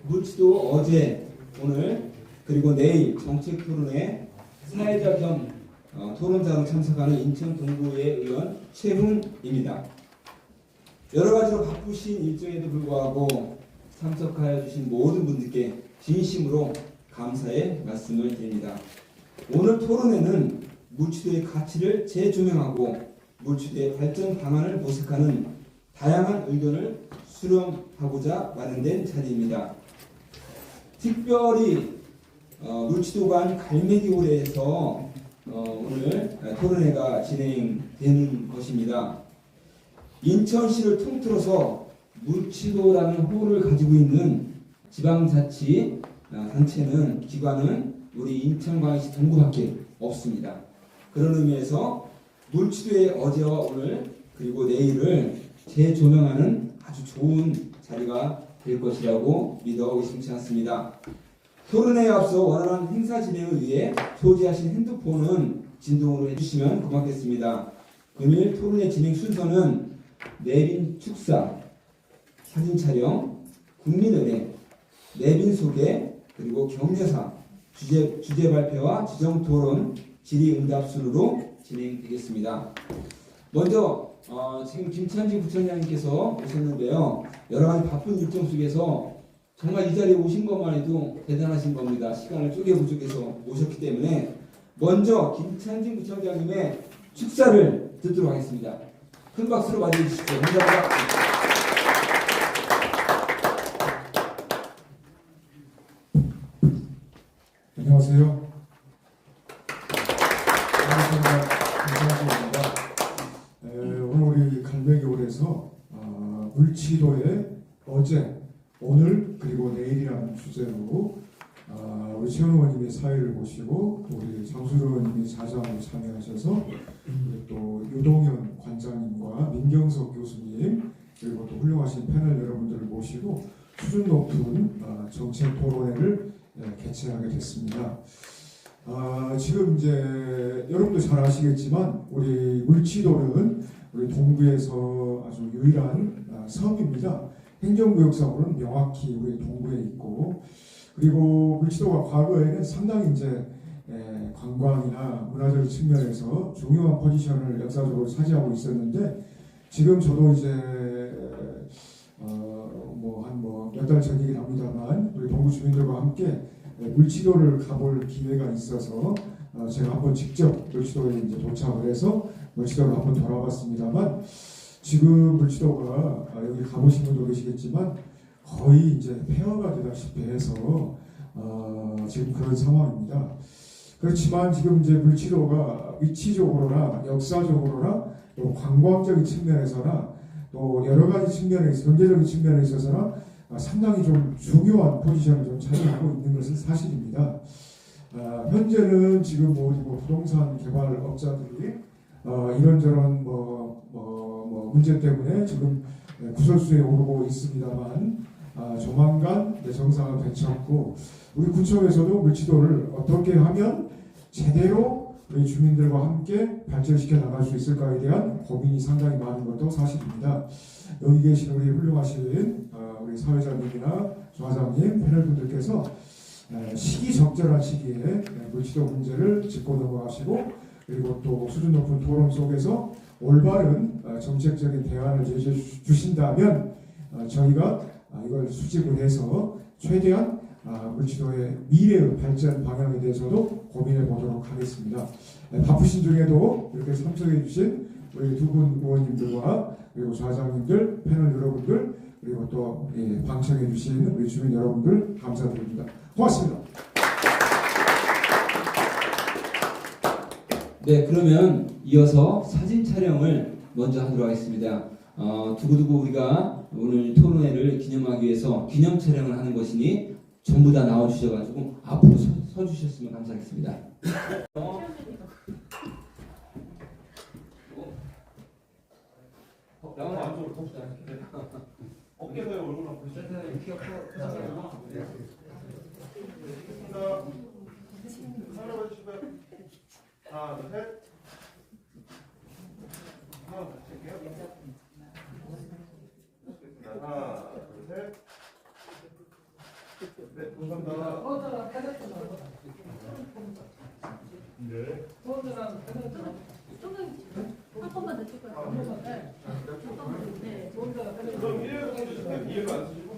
물치도 어제, 오늘, 그리고 내일 정책 토론회 사회자 겸 토론자로 참석하는 인천 동구의 의원 최훈입니다. 여러 가지로 바쁘신 일정에도 불구하고 참석하여 주신 모든 분들께 진심으로 감사의 말씀을 드립니다. 오늘 토론회는 물치도의 가치를 재조명하고 물치도의 발전 방안을 모색하는 다양한 의견을 수렴하고자 마련된 자리입니다. 특별히 물치도간 갈매기홀에서 오늘 토론회가 진행되는 것입니다. 인천시를 통틀어서 물치도라는 호를 가지고 있는 지방자치 단체는 기관은 우리 인천광역시 동구밖에 없습니다. 그런 의미에서 물치도의 어제와 오늘 그리고 내일을 재조명하는 아주 좋은 자리가 될 것이라고 믿어 의심치 않습니다. 토론회에 앞서 원활한 행사 진행을 위해 소지하신 핸드폰은 진동으로 해주시면 고맙겠습니다. 금일 토론회 진행 순서는 내빈 축사, 사진 촬영, 국민은행, 내빈 소개, 그리고 격려사, 주제 발표와 지정 토론, 질의응답 순으로 진행되겠습니다. 먼저 지금 김찬진 부총장님께서 오셨는데요. 여러 가지 바쁜 일정 속에서 정말 이 자리에 오신 것만 해도 대단하신 겁니다. 시간을 쪼개부족해서 오셨기 때문에 먼저 김찬진 부총장님의 축사를 듣도록 하겠습니다. 큰 박수로 맞이해 주시죠. 감사합니다. 안녕하세요. 김찬진입니다. 오늘 우리 갈매기홀에서 물치도의 어제, 오늘 그리고 내일이라는 주제로 우리 최원 의원님의 사회를 보시고 또 우리 장수로 의원님이 자장으로 참여하셔서 또 유동현 관장님과 민경석 교수님 그리고 또 훌륭하신 패널 여러분들을 모시고 수준 높은 정책 토론회를 개최하게 됐습니다. 지금 이제 여러분도 잘 아시겠지만 우리 물치도는 우리 동구에서 아주 유일한 섬입니다. 행정구역상으로는 명확히 우리 동구에 있고 그리고 물치도가 과거에는 상당히 이제 관광이나 문화적 측면에서 중요한 포지션을 역사적으로 차지하고 있었는데 지금 저도 이제 몇 달 전이긴 합니다만 우리 동구 주민들과 함께 물치도를 가볼 기회가 있어서 제가 한번 직접 물치도에 이제 도착을 해서 물치도를 한번 돌아봤습니다만 지금 물치도가 여기 가보신 분도 계시겠지만 거의 이제 폐허가 되다시피 해서 지금 그런 상황입니다. 그렇지만 지금 이제 물치도가 위치적으로나 역사적으로나 또 관광적인 측면에서나 또 여러 가지 측면에서 경제적인 측면에 있어서나 상당히 좀 중요한 포지션을 좀 차지하고 있는 것은 사실입니다. 현재는 지금 부동산 개발업자들이 이런저런 문제 때문에 지금 구설수에 오르고 있습니다만 조만간 정상을 되찾고 우리 구청에서도 물치도를 어떻게 하면 제대로 우리 주민들과 함께 발전시켜 나갈 수 있을까에 대한 고민이 상당히 많은 것도 사실입니다. 여기 계신 우리 훌륭하신 우리 사회자님이나 조화장님, 패널분들께서 시기적절한 시기에 물치도 문제를 짚고 넘어가시고 그리고 또 수준 높은 토론 속에서 올바른 정책적인 대안을 제시해 주신다면 저희가 이걸 수집을 해서 최대한 물치도의 미래의 발전 방향에 대해서도 고민해 보도록 하겠습니다. 바쁘신 중에도 이렇게 참석해 주신 우리 두 분 의원님들과 그리고 좌장님들, 패널 여러분들 그리고 또 방청해 주신 우리 주민 여러분들 감사드립니다. 고맙습니다. 네, 그러면 이어서 사진 촬영을 먼저 하도록 하겠습니다. 두고두고 우리가 오늘 토론회를 기념하기 위해서 기념 촬영을 하는 것이니 전부 다 나와주셔가지고 앞으로 서주셨으면 감사하겠습니다. 나오는 안쪽으로 봅시다. 어깨에서 얼굴 한번 보시죠. 하나, 둘, 셋. 하나, 둘, 셋. 한 번만 더 찍어요. 네. 네. 그럼 1회 주시면 2회로 안 쓰시고?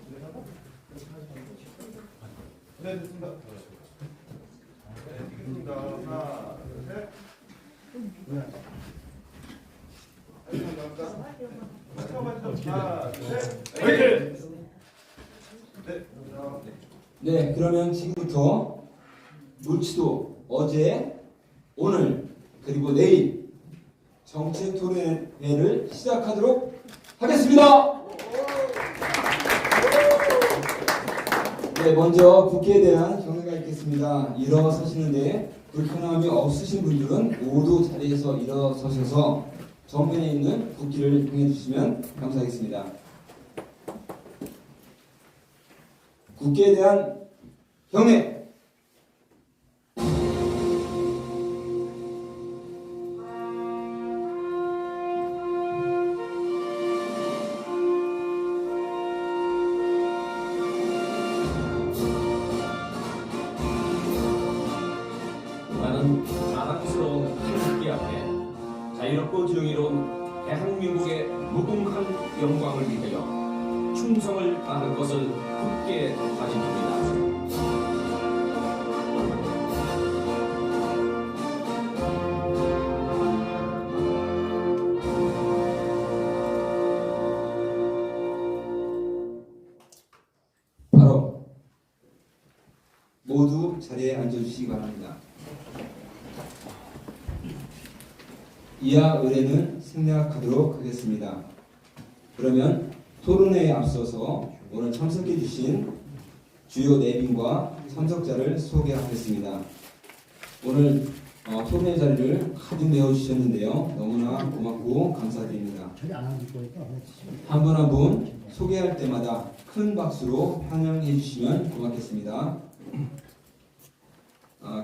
네, 됐습니다. 네, 찍겠습니다. 하나, 둘, 셋. 감사합니다. 하나, 둘, 셋. 네. 네, 그러면 지금부터 물치도 어제, 오늘, 그리고 내일 정책 토론회를 시작하도록 하겠습니다. 네, 먼저 국회에 대한 경례가 있겠습니다. 일어서시는데 불편함이 없으신 분들은 모두 자리에서 일어서셔서 정면에 있는 국기를 향해 주시면 감사하겠습니다. 국회에 대한 경례. 나는 자랑스러운 한국기 앞에 자유롭고 지령이로운 대한민국의 무궁한 영광을 위하여 충성을 다할 것을 굳게 다짐합니다. 바로 모두 자리에 앉아주시기 바랍니다. 이하 의례는 생략하도록 하겠습니다. 그러면 토론회에 앞서서 오늘 참석해 주신 주요 내빈과 참석자를 소개하겠습니다. 오늘 토론회 자리를 가득 메워주셨는데요. 너무나 고맙고 감사드립니다. 한 분 한 분 소개할 때마다 큰 박수로 환영해 주시면 고맙겠습니다.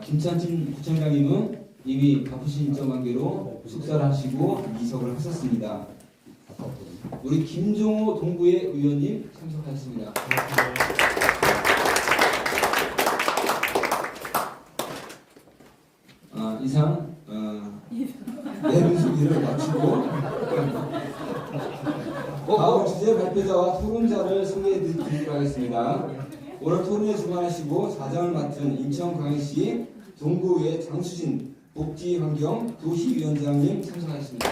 김찬진 구청장님은 이미 바쁘신 일정 관계로 숙사를 하시고 이석을 하셨습니다. 우리 김종호 동구의 의원님 참석하셨습니다. 이상 내분 소개를 마치고 다음 주제 발표자와 토론자를 소개해 드리도록 하겠습니다. 오늘 토론에 주관하시고 사장을 맡은 인천광역시 동구의 장수진 복지환경 도시위원장님 참석하셨습니다.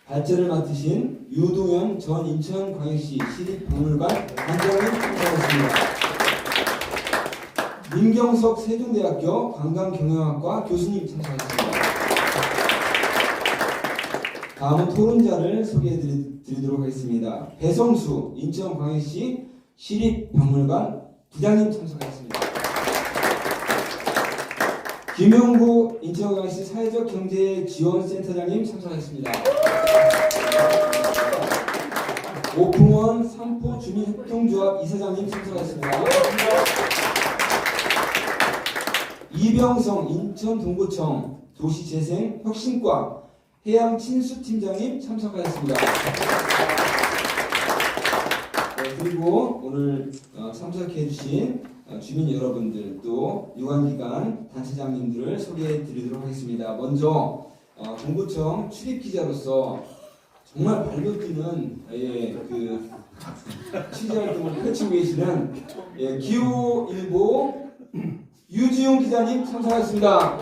발제를 맡으신 유동현 전 인천광역시 시립박물관 관장님 참석하셨습니다. 민경석 세종대학교 관광경영학과 교수님 참석하셨습니다. 다음은 토론자를 소개해 드리도록 하겠습니다. 배성수 인천광역시 시립박물관 부장님 참석하셨습니다. 김용구 인천광역시 사회적경제지원센터장님 참석하셨습니다. 오풍원 삼포주민협동조합 이사장님 참석하셨습니다. 이병성 인천동구청 도시재생혁신과 해양친수팀장님 참석하셨습니다. 그리고 오늘 참석해주신 주민 여러분들 또 유관기관 단체장님들을 소개해 드리도록 하겠습니다. 먼저 동구청 출입기자로서 정말 발로 뛰는 그 취재활동을 펼치고 계시는 기후일보 유지용 기자님 참석하셨습니다.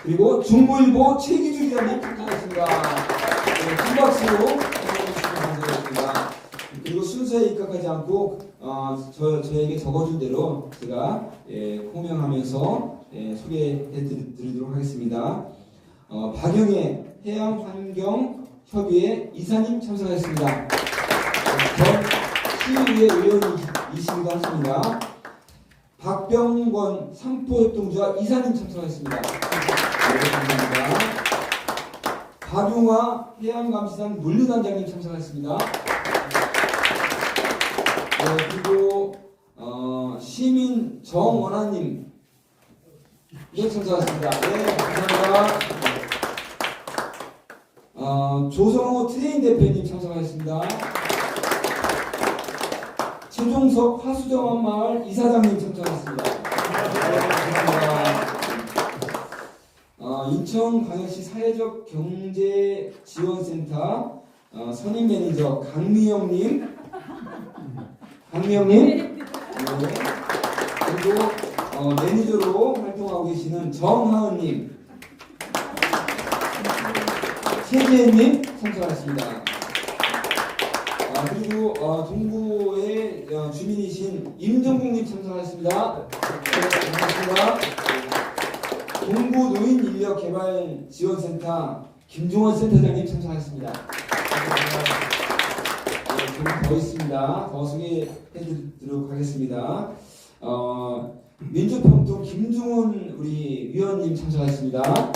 그리고 중부일보 최기주 기자님 참석하셨습니다. 큰 박수로 참석해주시면 감사하겠습니다. 그리고 순서에 입각하지 않고 저에게 적어준 대로 제가 호명하면서 소개해 드리도록 하겠습니다. 박영애 해양환경협의회 이사님 참석하셨습니다. 전 시의회 의원이시기도 하십니다. 박병권 삼포협동조합 이사님 참석하셨습니다. 네, 감사합니다. 박용화 해양감시단 물류단장님 참석하셨습니다. 그리고 시민 정원아님 참석하셨습니다. 네, 감사합니다. 조성호 트레인 대표님 참석하셨습니다. 최종석 화수정원마을 이사장님 참석하셨습니다. 감사합니다. 인천광역시 사회적 경제지원센터 선임 매니저 강미영님, 네. 그리고 매니저로 활동하고 계시는 정하은님, 최재현님 참석하셨습니다. 그리고 동구의 주민이신 임정국님 참석하셨습니다. 네, 반갑습니다. 동구 노인인력개발지원센터 김종원 센터장님 참석하셨습니다. 좀 더 있습니다. 더 소개해드리도록 하겠습니다. 민주평통 김중훈 우리 위원님 참석하셨습니다.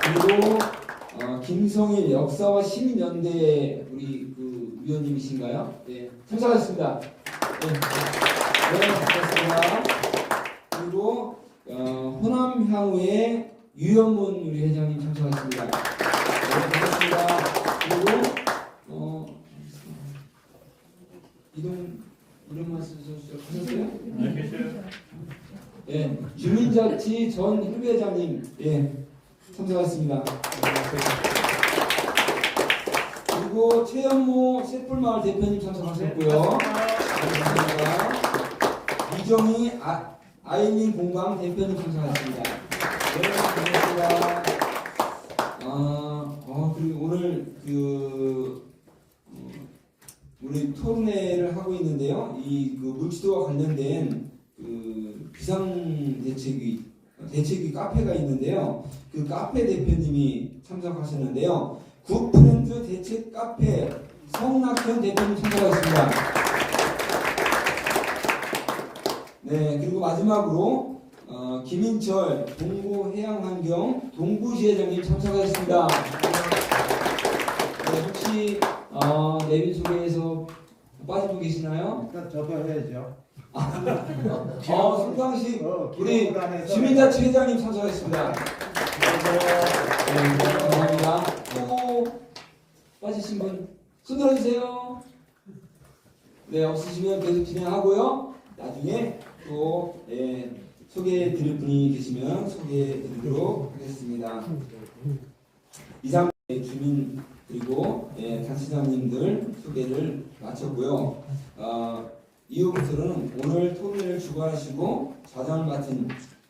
그리고 김성일 역사와 시민연대 우리 그 위원님이신가요? 네, 참석하셨습니다. 네, 반갑습니다. 그리고 호남향후의 유현문 우리 회장님 참석하셨습니다. 네, 반갑습니다. 그리고 이름만 쓰셨어요? 네, 계셔요. 예, 주민자치 전 협의회장님 참석하셨습니다. 그리고 최연모 셋불마을 대표님 참석하셨고요. 감사합니다. 이정희 아일린 공방 대표님 참석하셨습니다. 네, 반갑습니다. 그리고 오늘 우리 토론회를 하고 있는데요. 이 물지도와 관련된 비상 대책위 카페가 있는데요. 그 카페 대표님이 참석하셨는데요. 굿프렌드 대책 카페 성낙현 대표님 참석하셨습니다. 네, 그리고 마지막으로 김인철 동구해양환경 동구지회장님 참석하셨습니다. 네, 혹시 내빈 소개에서 빠지고 계시나요? 일단 저도 해야죠. 송광식 우리 주민자치 회장님 참석하셨습니다. 네, 감사합니다. 또 빠지신 분 손 들어주세요. 네, 없으시면 계속 진행하고요. 나중에 또 소개해 드릴 분이 계시면 소개해 드리도록 하겠습니다. 이상 주민 그리고 단체장님들 소개를 마쳤고요. 이후부터는 오늘 토론회를 주관하시고 좌장을 맡은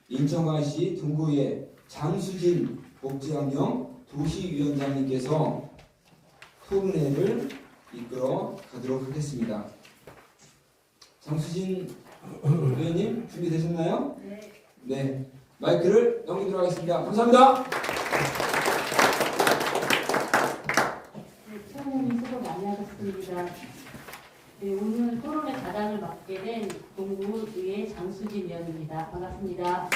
인천광역시 동구의 장수진 복지환경 도시위원장님께서 토론회를 이끌어 가도록 하겠습니다. 장수진 의원님 준비되셨나요? 네. 네, 마이크를 넘기도록 하겠습니다. 감사합니다. 네, 차장님 수고 많이 하셨습니다. 네, 오늘 토론회 자장을 맡게 된 동구의회 장수진 위원입니다. 반갑습니다.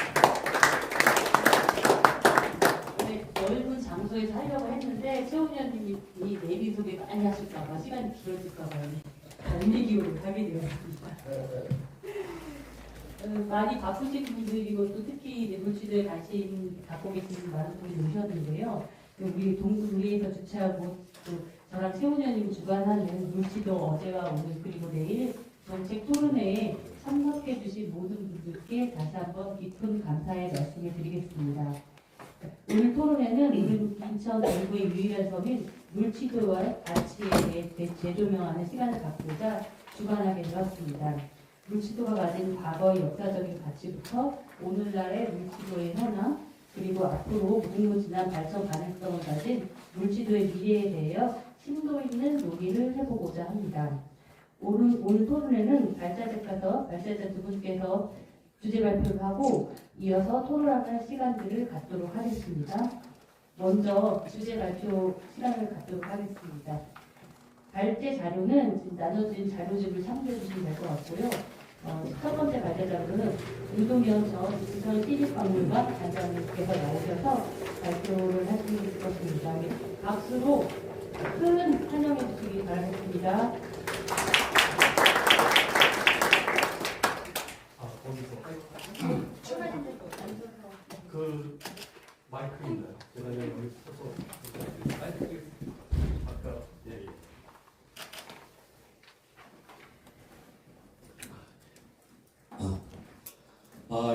네, 넓은 장소에서 하려고 했는데 최훈 위원님이 내비 소개 많이 하실까봐 시간이 길어질까봐 언니기호를 하게 되었습니다. 많이 바쁘신 분들이고 또 특히 물지도에 관심 갖고 계시는 많은 분이 오셨는데요. 우리 동구의회에서 주최하고 또 저랑 최훈 의원님이 주관하는 물지도 어제와 오늘 그리고 내일 정책 토론회에 참석해 주신 모든 분들께 다시 한번 깊은 감사의 말씀을 드리겠습니다. 오늘 토론회는 우리 인천 동구의 유일한 섬인 물지도와 가치에 대해 재조명하는 시간을 갖고자 주관하게 되었습니다. 물지도가 가진 과거의 역사적인 가치부터 오늘날의 물지도의 현황 그리고 앞으로 무궁무진한 발전 가능성을 가진 물지도의 미래에 대하여 심도 있는 논의를 해보고자 합니다. 오늘 토론회는 발자자 두 분께서 주제 발표를 하고 이어서 토론하는 시간들을 갖도록 하겠습니다. 먼저 주제 발표 시간을 갖도록 하겠습니다. 발제 자료는 지금 나눠진 자료집을 참조해 주시면 될 것 같고요. 첫 번째 발제 자료는 운동위원 전 인천 시립박물관 단장님께서 나오셔서 발표를 하실 것입니다. 박수로 큰 환영해 주시기 바라겠습니다. 그 마이크인가요? 제가 여기 서서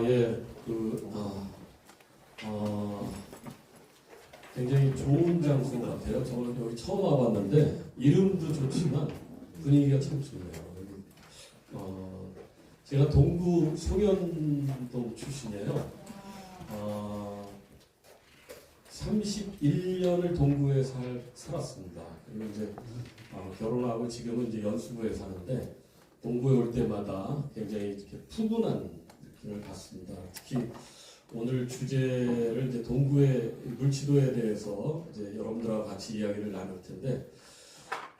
예. 굉장히 좋은 장소 같아요. 저는 여기 처음 와봤는데 이름도 좋지만 분위기가 참 좋네요. 제가 동구 송현동 출신이에요. 31년을 동구에 살았습니다. 그리고 이제 결혼하고 지금은 이제 연수구에 사는데 동구에 올 때마다 굉장히 이렇게 푸근한 느낌을 받습니다. 특히 오늘 주제를 이제 동구의 물치도에 대해서 이제 여러분들하고 같이 이야기를 나눌 텐데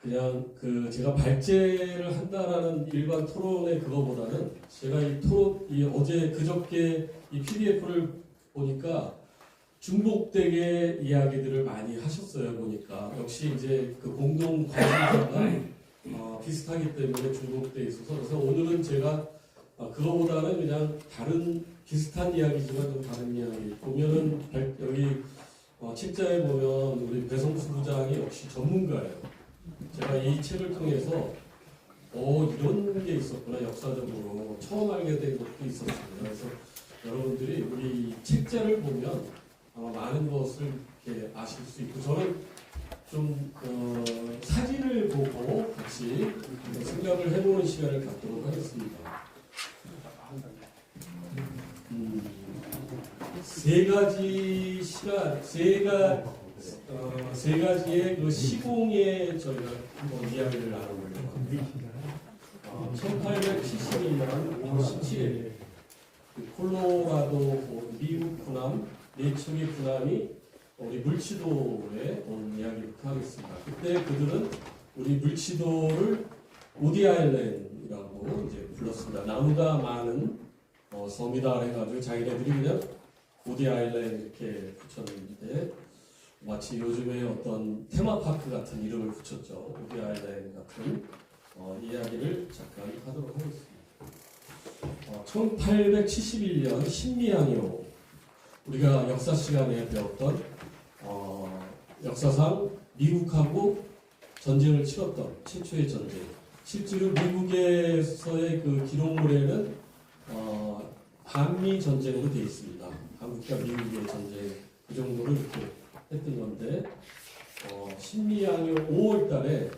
그냥 제가 발제를 한다라는 일반 토론의 그거보다는 제가 이 어제 그저께 이 PDF를 보니까 중복되게 이야기들을 많이 하셨어요. 보니까 역시 이제 그 공동 관심사가 비슷하기 때문에 중복돼 있어서 그래서 오늘은 제가 그거보다는 그냥 다른 비슷한 이야기지만 좀 다른 이야기 보면은 여기 책자에 보면 우리 배성수 부장이 역시 전문가예요. 제가 이 책을 통해서 이런 게 있었구나 역사적으로 처음 알게 된 것도 있었습니다. 그래서 여러분들이 우리 책자를 보면 아마 많은 것을 이렇게 아실 수 있고 저는 좀 사진을 보고 같이 생각을 해보는 시간을 갖도록 하겠습니다. 세 가지의 그 시공에 저희가 한번 이야기를 나눠보려고 합니다. 1872년 17일 콜로라도 미국 군함 4척의 군함이 우리 물치도에 온 이야기부터 하겠습니다. 그때 그들은 우리 물치도를 우디 아일랜드라고 이제 불렀습니다. 나무가 많은 섬이다 해가지고 자기네들이 그냥 우디 아일랜드 이렇게 붙였는데 마치 요즘에 어떤 테마파크 같은 이름을 붙였죠. 우디 아일랜드 같은 이야기를 잠깐 하도록 하겠습니다. 1871년 신미양요 우리가 역사 시간에 배웠던 역사상 미국하고 전쟁을 치렀던 최초의 전쟁. 실제로 미국에서의 그 기록물에는 한미 전쟁으로 되어 있습니다. 한국과 미국의 전쟁 그 정도로 이렇게 했던 건데 신미양요 5월달에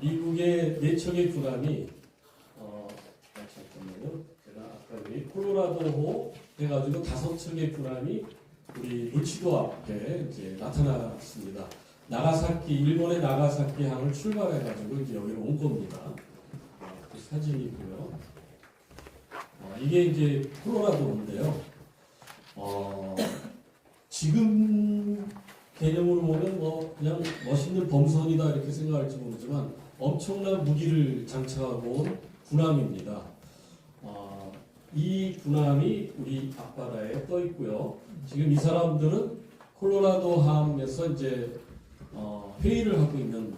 미국의 4척의 군함이 잠깐만요. 제가 아까 여기 콜로라도호 해가지고 5척의 군함이 우리 물치도 앞에 이제 나타났습니다. 나가사키 일본의 나가사키 항을 출발해가지고 이제 여기로 온 겁니다. 그 사진이고요. 이게 이제 콜로라도인데요. 지금 개념으로 보면 그냥 멋있는 범선이다 이렇게 생각할지 모르지만 엄청난 무기를 장착하고 온 군함입니다. 이 군함이 우리 앞바다에 떠 있고요. 지금 이 사람들은 콜로라도 함에서 이제 회의를 하고 있는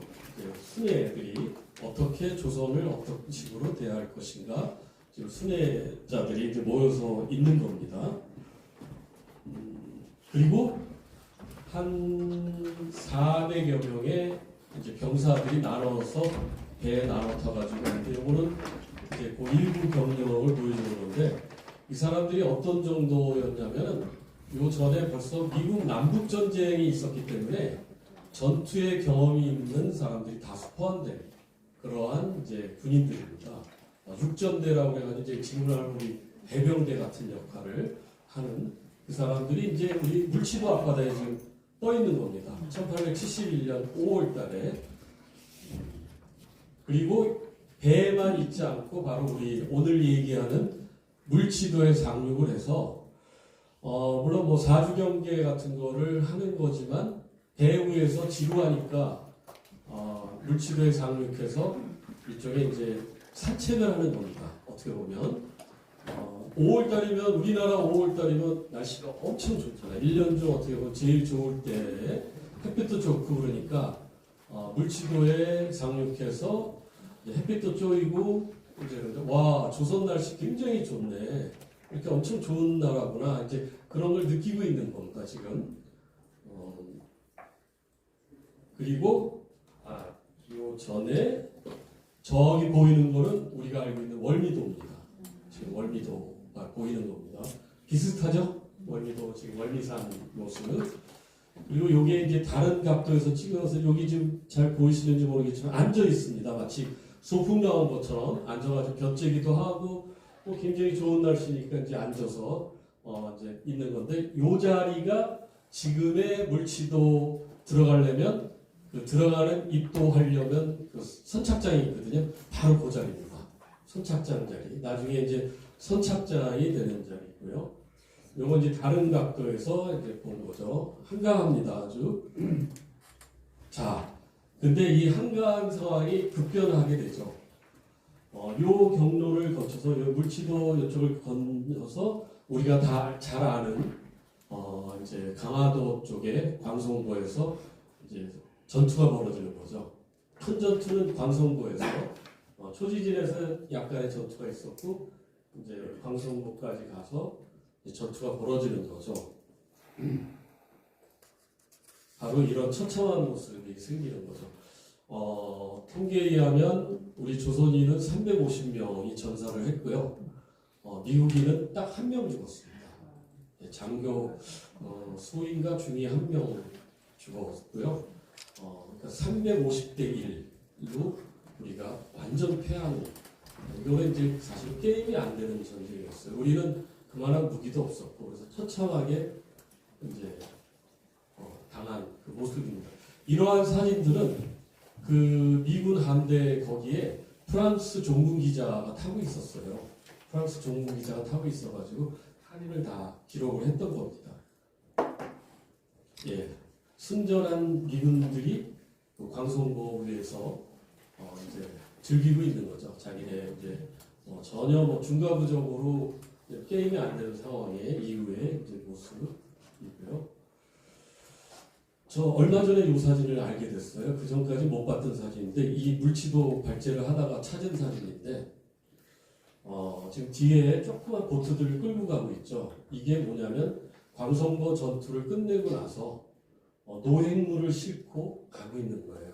순회들이 어떻게 조선을 어떤 식으로 대할 것인가 지금 순회자들이 이제 모여서 있는 겁니다. 그리고 한 400여 명의 이제 병사들이 나눠서 배에 나눠 타가지고 있는데 이거는 이제 그 일부 병력을 보여주는 건데 이 사람들이 어떤 정도였냐면은 요 전에 벌써 미국 남북 전쟁이 있었기 때문에 전투의 경험이 있는 사람들이 다수 포함된 그러한 이제 군인들입니다. 육전대라고 해가지고 이제 지금은 우리 해병대 같은 역할을 하는 그 사람들이 이제 우리 물치도 앞바다에 지금 떠 있는 겁니다. 1871년 5월달에 그리고 배에만 있지 않고 바로 우리 오늘 얘기하는 물치도에 상륙을 해서 물론 뭐 사주경계 같은 거를 하는 거지만 배 위에서 지루하니까 물치도에 상륙해서 일종의 이제 산책을 하는 겁니다. 어떻게 보면 5월달이면 우리나라 5월달이면 날씨가 엄청 좋잖아요. 1년 중 어떻게 보면 제일 좋을 때 햇빛도 좋고 그러니까 물치도에 상륙해서 햇빛도 쪼이고 이제 와 조선 날씨 굉장히 좋네. 이렇게 엄청 좋은 나라구나. 이제 그런 걸 느끼고 있는 겁니다 지금. 그리고 요 전에 저기 보이는 거는 우리가 알고 있는 월미도입니다. 지금 월미도가 보이는 겁니다. 비슷하죠? 월미도 지금 월미산 모습. 그리고 요게 이제 다른 각도에서 찍어서 여기 지금 잘 보이시는지 모르겠지만 앉아 있습니다. 마치 소풍 나온 것처럼 앉아가지고 곁재기도 하고 또 굉장히 좋은 날씨니까 이제 앉아서 이제 있는 건데 요 자리가 지금의 물치도 들어가려면 그 들어가는 입도하려면 그 선착장이 있거든요. 바로 그 자리입니다. 선착장 자리. 나중에 이제 선착장이 되는 자리고요. 요건 이제 다른 각도에서 이제 본 거죠. 한가합니다, 아주. 자, 근데 이 한가한 상황이 급변하게 되죠. 요 경로를 거쳐서 요 물치도 이쪽을 건너서 우리가 다 잘 아는 이제 강화도 쪽에 광성보에서 이제 전투가 벌어지는 거죠. 큰 전투는 광성보에서 초지진에서 약간의 전투가 있었고 이제 광성보까지 가서 이제 전투가 벌어지는 거죠. 바로 이런 처참한 모습이 생기는 거죠. 통계에 의하면 우리 조선인은 350명이 전사를 했고요. 미국인은 딱 한 명 죽었습니다. 장교 소인과 중위 한 명 죽었고요. 그러니까 350대 1로 우리가 완전 패하는. 이거는 이제 사실 게임이 안 되는 전쟁이었어요. 우리는 그만한 무기도 없었고 그래서 처참하게 이제 당한 그 모습입니다. 이러한 사진들은 그 미군 함대 거기에 프랑스 종군 기자가 타고 있었어요. 프랑스 종군 기자가 타고 있어가지고 사진을 다 기록을 했던 겁니다. 예, 순전한 미군들이 그 광성보 위에서 이제 즐기고 있는 거죠. 자기네 이제 전혀 뭐 중과부적으로 게임이 안 되는 상황에 이후에 이제 모습이고요. 저 얼마 전에 이 사진을 알게 됐어요. 그 전까지 못 봤던 사진인데 이 물치도 발제를 하다가 찾은 사진인데 지금 뒤에 조그만 보트들을 끌고 가고 있죠. 이게 뭐냐면 광성보 전투를 끝내고 나서 노획물을 싣고 가고 있는 거예요.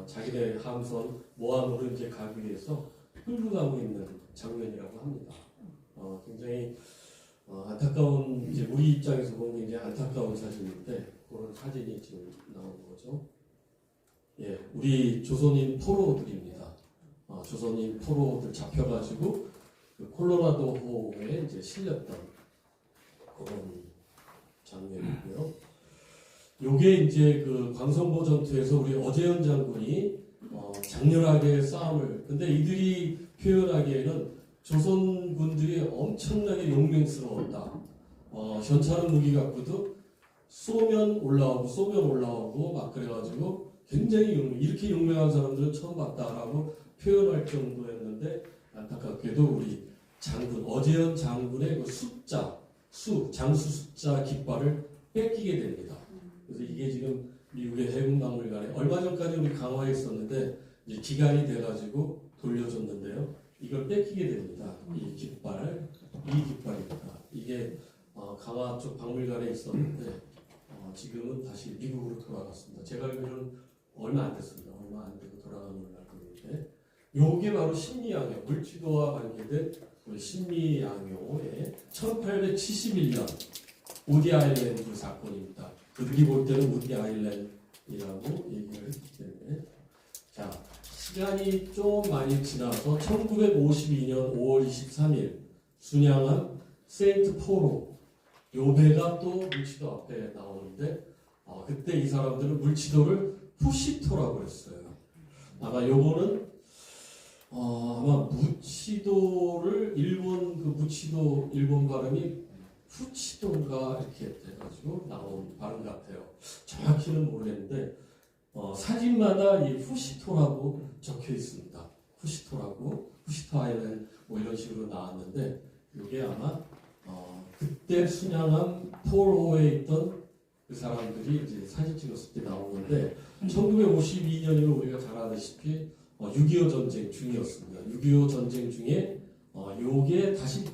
자기네 함선 모함으로 이제 가기 위해서 끌고 가고 있는 장면이라고 합니다. 굉장히 안타까운 이제 우리 입장에서 보면 굉장히 안타까운 사진인데 그런 사진이 지금 나오는 거죠. 예, 우리 조선인 포로들입니다. 조선인 포로들 잡혀가지고 그 콜로라도호에 이제 실렸던 그런 장면이고요. 요게 이제 그 광성보 전투에서 우리 어재현 장군이 장렬하게 싸움을 근데 이들이 표현하기에는 조선군들이 엄청나게 용맹스러웠다. 현찮은 무기 갖고도 쏘면 올라오고 막 그래가지고 굉장히 이렇게 용맹한 사람들은 처음 봤다라고 표현할 정도였는데 안타깝게도 우리 장군 어재현 장군의 그 장수 숫자 깃발을 뺏기게 됩니다. 그래서 이게 지금 미국의 해군박물관에 얼마 전까지 우리 강화에 있었는데 이제 기간이 돼가지고 돌려줬는데요. 이걸 뺏기게 됩니다. 이 깃발입니다. 이게 강화 쪽 박물관에 있었는데 지금은 다시 미국으로 돌아갔습니다. 제가 알기로는 얼마 안 됐습니다. 얼마 안 되고 돌아간 걸로 알고 있는데 요게 바로 신미양요 물치도와 관계된 우리 신미양요의 1871년 우디 아일랜드 사건입니다. 그들이 볼 때는 우디 아일랜드라고 얘기를 했기 때문에 자 시간이 좀 많이 지나서 1952년 5월 23일 순양함 세인트 포로 요 배가 또 물치도 앞에 나오는데 그때 이 사람들은 물치도를 푸시토라고 했어요. 아마 요거는 아마 무치도를 무치도 일본 발음이 푸치도인가 이렇게 돼가지고 나온 발음 같아요. 정확히는 모르겠는데 사진마다 이 푸시토라고 적혀 있습니다. 푸시토 아일랜드 뭐 이런 식으로 나왔는데 이게 아마 그때 순양함 폴호에 있던 그 사람들이 이제 사진 찍었을 때 나온 건데 1952년이면 우리가 잘 아다시피 6.25 전쟁 중이었습니다. 6.25 전쟁 중에 요게 다시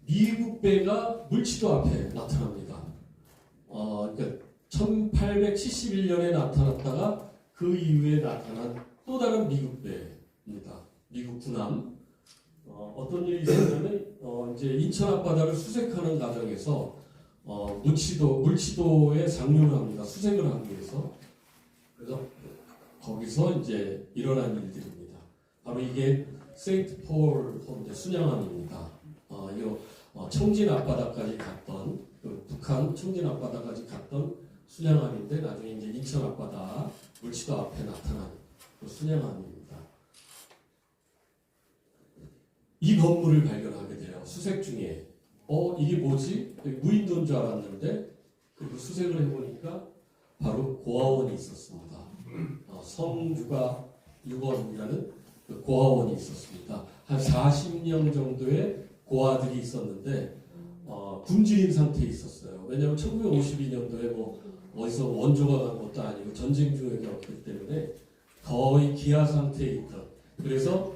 미국 배가 물치도 앞에 나타납니다. 그러니까 1871년에 나타났다가 그 이후에 나타난 또 다른 미국 배입니다. 미국 군함. 어떤 일이 있었냐면 이제 인천 앞바다를 수색하는 과정에서 물치도에 상륙을 합니다. 수색을 하기 위해서. 그래서 거기서 이제 일어난 일들입니다. 바로 이게 세인트 폴 순양함입니다. 이거 청진 앞바다까지 갔던 북한 청진 앞바다까지 갔던 순양함인데 나중에 이제 인천 앞바다 물치도 앞에 나타난 그 순양함입니다. 이 건물을 발견하게 돼요. 수색 중에 이게 뭐지? 무인도인 줄 알았는데 그리고 수색을 해보니까 바로 고아원이 있었습니다. 성유가 6원이라는 그 고아원이 있었습니다. 한 40명 정도의 고아들이 있었는데 굶주린 상태에 있었어요. 왜냐하면 1952년도에 뭐 어디서 원조가 간 것도 아니고 전쟁 중이었기 때문에 거의 기아 상태에 있던. 그래서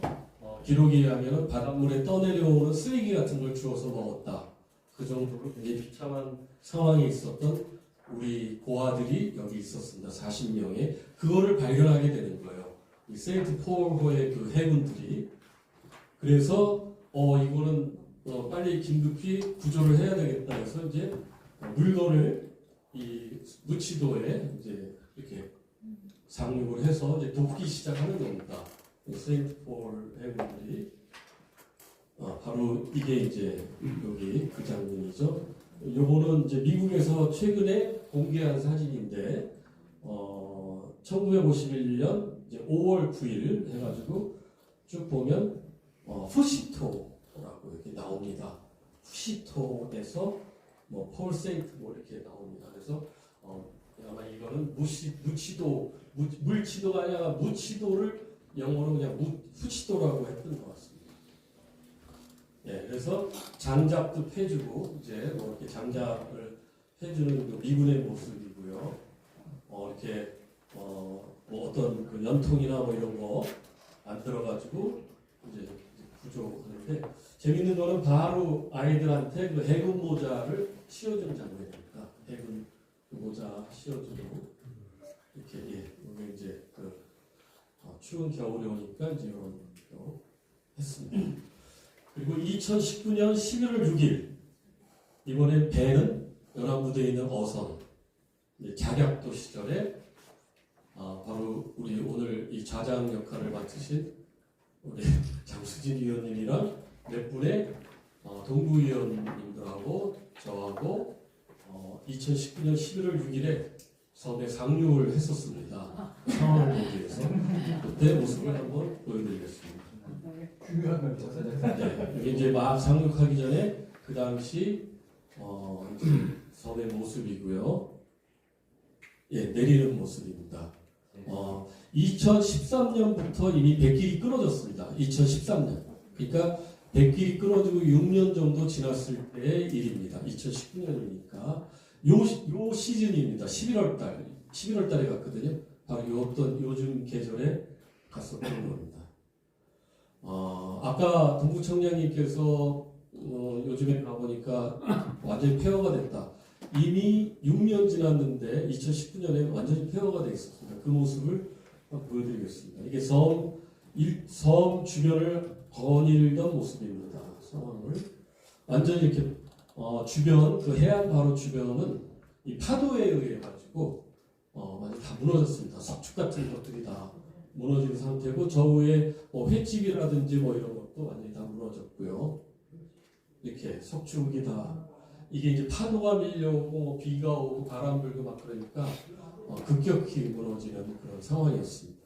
기록에 의하면 바닷물에 떠내려오는 쓰레기 같은 걸 주워서 먹었다. 그 정도로 굉장히 비참한 상황에 있었던 우리 고아들이 여기 있었습니다. 40명의. 그거를 발견하게 되는 거예요. 이 세인트 폴호의 그 해군들이. 그래서 이거는 빨리 긴급히 구조를 해야 되겠다 해서 이제 물건을 이 무치도에 이제 이렇게 상륙을 해서 이제 돕기 시작하는 겁니다. 세인트 폴 해군들이 바로 이게 이제 여기 그 장면이죠. 요거는 이제 미국에서 최근에 공개한 사진인데 1951년 이제 5월 9일 해가지고 쭉 보면 푸시토라고 이렇게 나옵니다. 푸시토에서 뭐 폴 세인트 뭐 이렇게 나옵니다. 그래서 아마 이거는 물치도가 아니라 무치도를 영어로 그냥 푸시도라고 했던 것 같습니다. 예, 그래서 장작도 해주고 이제 뭐 이렇게 장작을 해주는 그 미군의 모습이고요. 이렇게 뭐 어떤 그 연통이나 뭐 이런 거 만들어가지고 이제 구조하는데 재밌는 거는 바로 아이들한테 그 해군 모자를 씌워주는 장면입니다. 해군 그 모자 씌워주고 이렇게 여기 이제 그 추운 겨울이 오니까 이제 이런 거 했습니다. 그리고 2019년 11월 6일 이번에 배는 연합부대에 있는 어선 자략도 시절에 바로 우리 오늘 이 좌장 역할을 맡으신 우리 장수진 위원님이랑 몇 분의 동부위원님들하고 저하고 2019년 11월 6일에 섬에 상륙을 했었습니다. 상황을 보기 위해서 그때 모습을 한번 보여드리겠습니다. 중요한 멘트죠. 이게 이제 막 상륙하기 전에 그 당시 섬의 모습이고요. 내리는 모습입니다. 2013년부터 이미 배길이 끊어졌습니다. 2013년. 그러니까 배길이 끊어지고 6년 정도 지났을 때의 일입니다. 2019년이니까 요 시즌입니다. 11월 달에 갔거든요. 바로 어떤 요즘 계절에 갔었던 겁니다. 아까 동부청량님께서 요즘에 가보니까 완전히 폐허가 됐다. 이미 6년 지났는데 2019년에 완전히 폐허가 되어 있었습니다. 그 모습을 보여드리겠습니다. 이게 섬 주변을 거닐던 모습입니다. 상황을 완전히 이렇게 주변 그 해안 바로 주변은 이 파도에 의해 가지고 완전 다 무너졌습니다. 석축 같은 것들이 다 무너진 상태고 저 위에 횟집이라든지 뭐 이런 것도 완전히 다 무너졌고요. 이렇게 석축이 다 이게 이제 파도가 밀려오고 비가 오고 바람 불고 막 그러니까 급격히 무너지는 그런 상황이었습니다.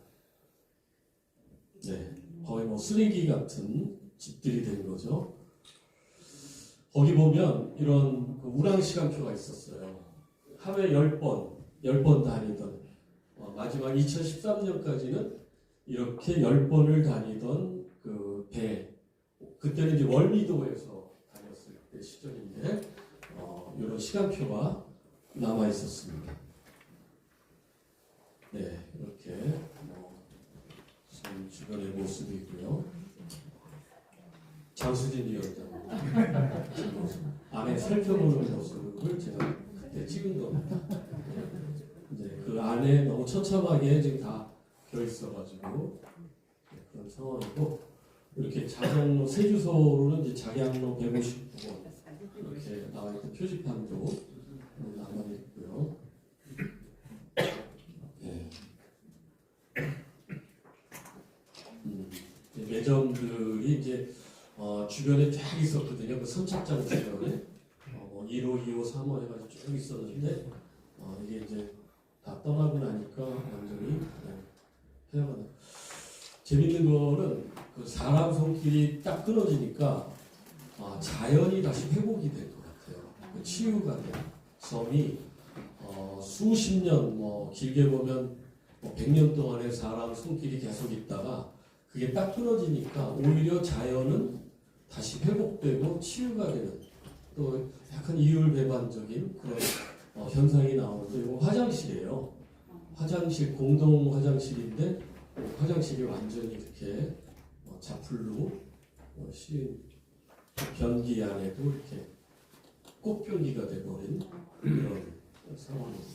네, 거의 뭐 쓰레기 같은 집들이 된 거죠. 거기 보면 이런 우랑 시간표가 있었어요. 하루에 10번 다니던 마지막 2013년까지는 이렇게 10번을 다니던 그 배 그때는 이제 월미도에서 다녔을 때 시절인데 이런 시간표가 남아 있었습니다. 네, 이렇게 섬 주변의 모습이고요. 장수진 위원장 안에 살펴보는 모습을 제가 그때 찍은 겁니다. 이제 그 안에 너무 처참하게 지금 다 비어 있어가지고 그런 상황이고 이렇게 작양로 새 주소로는 이제 작양로 159번 이렇게 나와 있던 표지판도 남아 있고요. 네. 매점들이 이제 주변에 쫙 있었거든요. 그 선착장 주변에 1호, 2호, 3호 해가지고 쭉 있었는데 이게 이제 다 떠나고 나니까 완전히 해야가 재밌는 거는 그 사람 손길이 딱 끊어지니까 자연이 다시 회복이 될 것 같아요. 그 치유가 된 섬이 수십 년, 길게 보면 100년 동안의 사람 손길이 계속 있다가 그게 딱 끊어지니까 오히려 자연은 다시 회복되고 치유가 되는 또 약간 이율배반적인 그런 현상이 나오는데 이거 화장실이에요. 화장실 공동 화장실인데 화장실이 완전히 이렇게 자풀로 씌운 변기 안에도 이렇게 꽃변기가 돼버린 이런 상황입니다.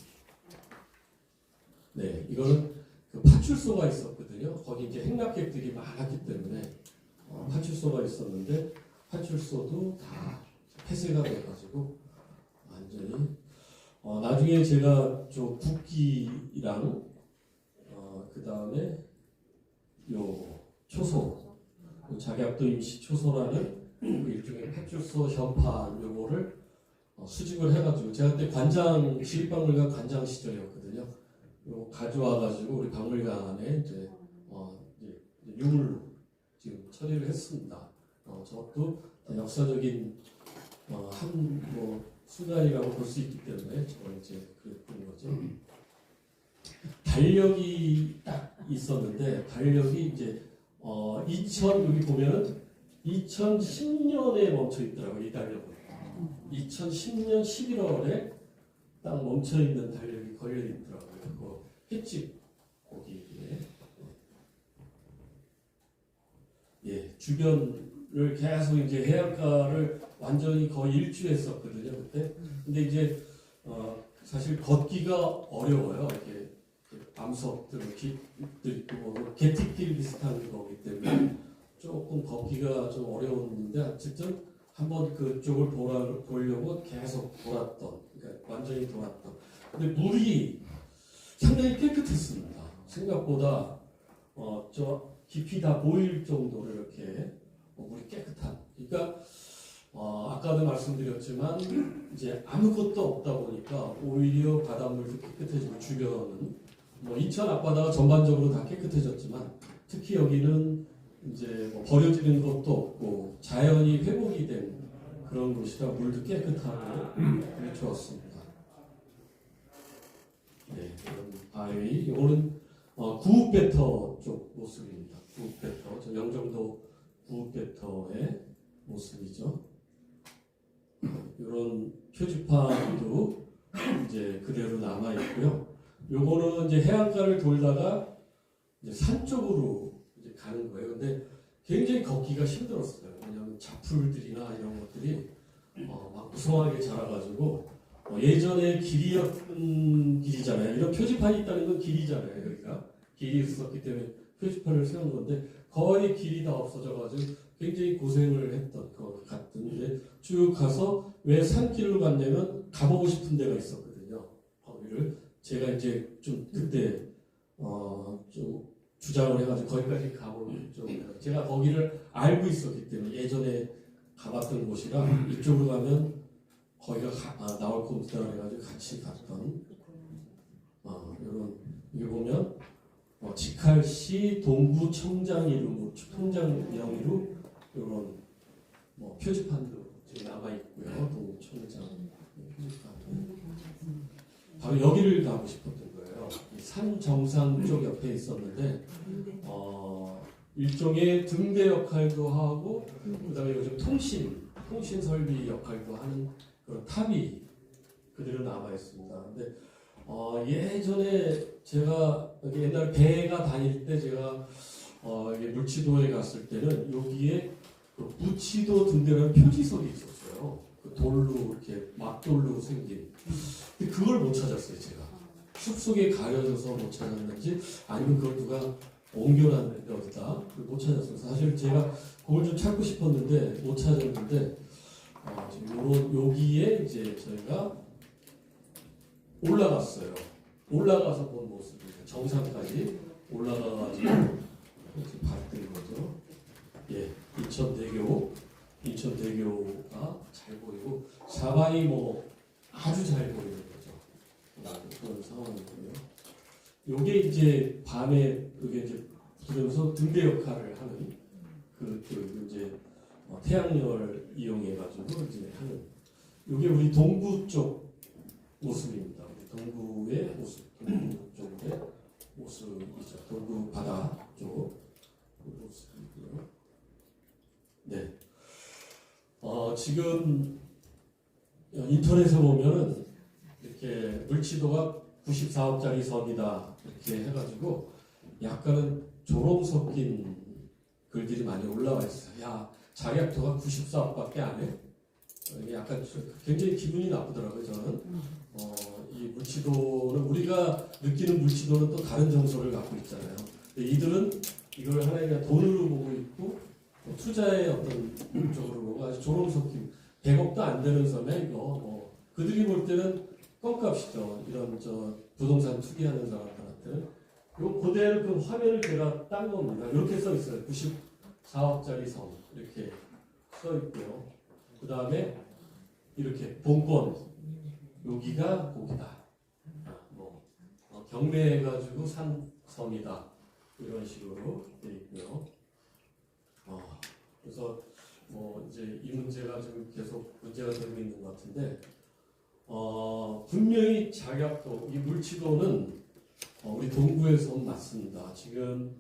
네, 이거는 그 파출소가 있었거든요. 거기 이제 행락객들이 많았기 때문에 파출소가 있었는데 파출소도 다 폐쇄가 돼가지고 완전히 나중에 제가 저 국기랑 그 다음에 요 초소 작약도 임시 초소라는 그 일종의 파출소 현판 요거를 수집을 해가지고 제가 그때 관장 시립박물관 관장 시절이었거든요. 요 가져와가지고 우리 박물관에 이제 유물로 지금 처리를 했습니다. 저것도 역사적인 한 순간이라고 볼 수 있기 때문에 저걸 이제 그랬던 거죠. 달력이 딱 있었는데 달력이 이제 여기 보면은 2010년에 멈춰 있더라고요. 이 달력은 2010년 11월에 딱 멈춰 있는 달력이 걸려 있더라고요. 그 횟집 거기에 주변을 계속 이제 해안가를 완전히 거의 일주했었거든요 그때. 근데 이제 사실 걷기가 어려워요. 이렇게 암석들, 길들 있고 개틱길 비슷한 거기 때문에 조금 걷기가 좀 어려웠는데 어쨌든 한번 그쪽을 보려고 계속 돌았던, 그러니까 완전히 돌았던. 근데 물이 상당히 깨끗했습니다. 생각보다 저 깊이 다 보일 정도로 이렇게 물이 깨끗한. 그러니까 아까도 말씀드렸지만 이제 아무것도 없다 보니까 오히려 바닷물도 깨끗해지고 주변은 인천 앞바다가 전반적으로 다 깨끗해졌지만 특히 여기는 이제 버려지는 것도 없고 자연이 회복이 된 그런 곳이라 물도 깨끗하고 물이 좋았습니다. 네, 바위 이거는 구읍배터 쪽 모습입니다. 구읍배터, 저 영종도 구읍배터의 모습이죠. 이런 표지판도 이제 그대로 남아 있고요. 요거는 이제 해안가를 돌다가 이제 산 쪽으로 이제 가는 거예요. 근데 굉장히 걷기가 힘들었어요. 왜냐하면 자풀들이나 이런 것들이 막 무성하게 자라가지고 예전에 길이었던 길이잖아요. 이런 표지판이 있다는 건 길이잖아요. 여기가 길이 있었기 때문에 표지판을 세운 건데 거의 길이 다 없어져가지고 굉장히 고생을 했던 것 같은데 쭉 가서 왜 산길로 갔냐면 가보고 싶은 데가 있었거든요. 거기를 제가 이제 좀 그때 좀 주장을 해가지고 거기까지 가보는 좀 제가 거기를 알고 있었기 때문에 예전에 가봤던 곳이라 이쪽으로 가면 거기가 나올 겁니다 해가지고 같이 갔던 이런 이게 보면 직할시 동구청장 이름 청장명의로 이런 표지판도 지금 남아 있고요. 동구청장 표지판 바로 여기를 가고 싶었던 거예요. 산 정상 쪽 옆에 있었는데 일종의 등대 역할도 하고 그다음에 요즘 통신 설비 역할도 하는 그런 탑이 그대로 남아 있습니다. 근데 예전에 제가 옛날 배가 다닐 때 제가 물치도에 갔을 때는 여기에 그 무치도 등대라는 표지석이 있었어요. 그 돌로 이렇게 막돌로 생긴. 근데 그걸 못 찾았어요 제가. 숲속에 가려져서 못 찾았는지 아니면 그걸 누가 옮겨놨는데 어디다 못 찾았어요. 사실 제가 그걸 좀 찾고 싶었는데 못 찾았는데 지금 여기에 이제 저희가 올라갔어요. 올라가서 본 모습입니다. 정상까지 올라가가지고 이렇게 봤던 거죠. 예, 인천대교가 잘 보이고 사방이 뭐 아주 잘 보이는 거죠. 그런 상황이고요. 요게 이제 밤에 그게 이제 그러면서 등대 역할을 하는 그 이제 태양열 이용해 가지고 이제 하는 요게 우리 동구 쪽 모습입니다. 우리 동구의 모습, 동구 쪽의 모습이죠. 동구 바다 쪽 모습이고요. 네. 지금 인터넷에 보면은 이렇게 물치도가 94억짜리 섬이다 이렇게 해가지고 약간은 조롱 섞인 글들이 많이 올라와 있어요. 야, 자격도가 94억밖에 안 해? 이게 약간 굉장히 기분이 나쁘더라고요. 저는 이 물치도는 우리가 느끼는 물치도는 또 다른 정서를 갖고 있잖아요. 근데 이들은 이걸 하나의 돈으로 보고 있고 투자의 어떤 쪽으로 보고 아주 조롱 섞인 100억도 안 되는 섬에 이거 그들이 볼 때는 껌값이죠. 이런 부동산 투기하는 사람들한테는 요 그대로 그 화면을 제가 딴 겁니다. 이렇게 써 있어요. 94억짜리 섬 이렇게 써 있고요. 그 다음에 이렇게 본권 여기가 거기다. 경매해가지고 산 섬이다. 이런 식으로 돼 있고요. 그래서 이제 이 문제가 지금 계속 문제가 되고 있는 것 같은데, 분명히 자격도, 이 물치도는 우리 동구에서 맞습니다. 지금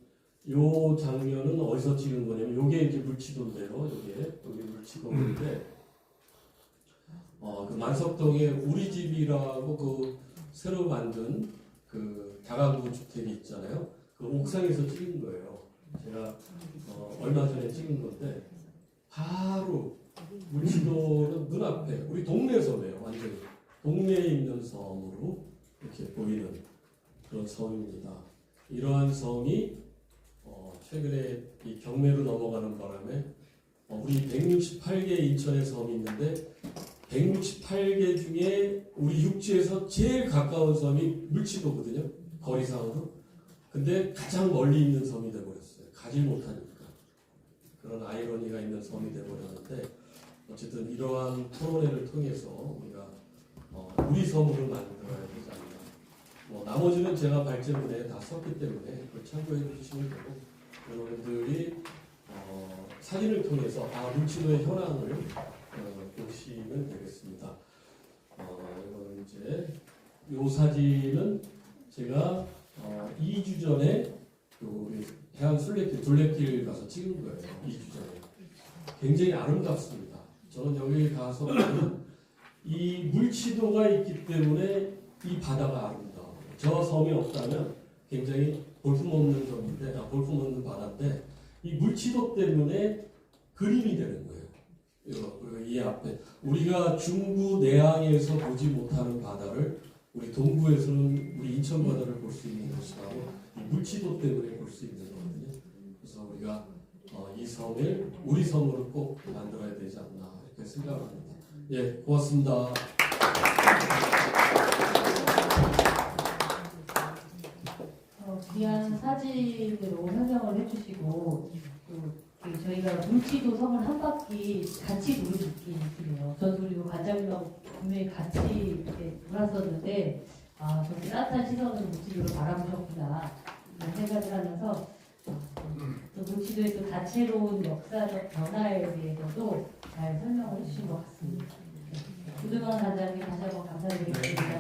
요 장면은 어디서 찍은 거냐면, 요게 이제 물치도인데요. 여기 물치도인데, 그 만석동에 우리 집이라고 그 새로 만든 그 다가구 주택이 있잖아요. 그 옥상에서 찍은 거예요. 제가 얼마 전에 찍은 건데 바로 물치도는 눈앞에 우리 동네 섬이에요. 완전히 동네에 있는 섬으로 이렇게 보이는 그런 섬입니다. 이러한 섬이 최근에 이 경매로 넘어가는 바람에 우리 168개 인천의 섬이 있는데 168개 중에 우리 육지에서 제일 가까운 섬이 물치도거든요. 거리상으로. 근데 가장 멀리 있는 섬이 되어버렸어요. 가지 못하니까. 그런 아이러니가 있는 섬이 되어버렸는데 어쨌든 이러한 토론회를 통해서 우리가 우리 섬으로 만들어야 되지 않나. 나머지는 제가 발제문에 다 썼기 때문에 그걸 참고해 주시면 되고 여러분들이 사진을 통해서 물치도의 현황을 보시면 되겠습니다. 이건 이제 이 사진은 제가 2주 전에 우리 해안 둘레길 가서 찍은 거예요. 2주 전에. 굉장히 아름답습니다. 저는 여기 가서 보면 이 물치도가 있기 때문에 이 바다가 아름다워요. 저 섬이 없다면 굉장히 볼품없는 섬인데, 볼품없는 바다인데 이 물치도 때문에 그림이 되는 거예요. 이 앞에 우리가 중부 내항에서 보지 못하는 바다를 우리 동구에서는 우리 인천 바다를 볼 수 있는 것이라고 이 물치도 때문에 볼 수 있는 거거든요. 그래서 우리가 이 섬을 우리 섬으로 꼭 만들어야 되지 않나 이렇게 생각합니다. 예, 고맙습니다. 귀한 사진으로 설명을 해주시고 저희가 물치도 섬을 한 바퀴 같이 도는 느낌이에요. 저도 그리고 관장님하고 분명히 같이 이렇게 돌았었는데 저렇게 따뜻한 시선으로 물치도를 바라보셨구나 이런 생각을 하면서 또 물치도의 또 다채로운 역사적 변화에 대해서도 잘 설명을 해주신 것 같습니다. 구두만 관장님 다시 한번 감사드리겠습니다.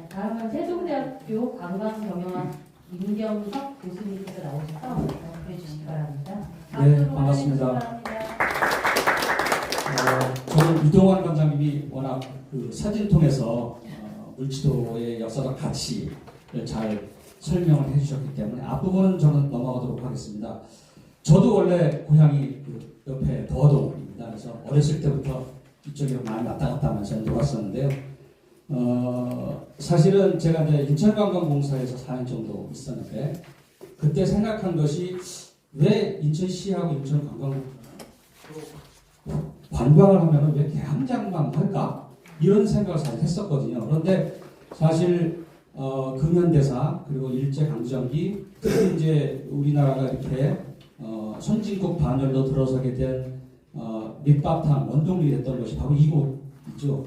다음은 세종대학교 관광경영학 임경석 교수님께서 나오셔서 발표해 주시기 바랍니다. 네, 반갑습니다. 저는 유동환 관장님이 워낙 그 사진 통해서 물치도의 역사적 가치를 잘 설명을 해주셨기 때문에 앞부분은 저는 넘어가도록 하겠습니다. 저도 원래 고향이 그 옆에 더동입니다. 그래서 어렸을 때부터 이쪽에 많이 왔다 갔다 하면서 놀았었는데요. 사실은 제가 이제 인천관광공사에서 4년 정도 있었는데 그때 생각한 것이 왜 인천시하고 인천관광 관광을 하면은 왜 개항장만 할까? 이런 생각을 사실 했었거든요. 그런데 사실 근현대사 그리고 일제강점기 특히 이제 우리나라가 이렇게 선진국 반열로 들어서게 된 밑바탕 원동력이 됐던 것이 바로 이곳이죠.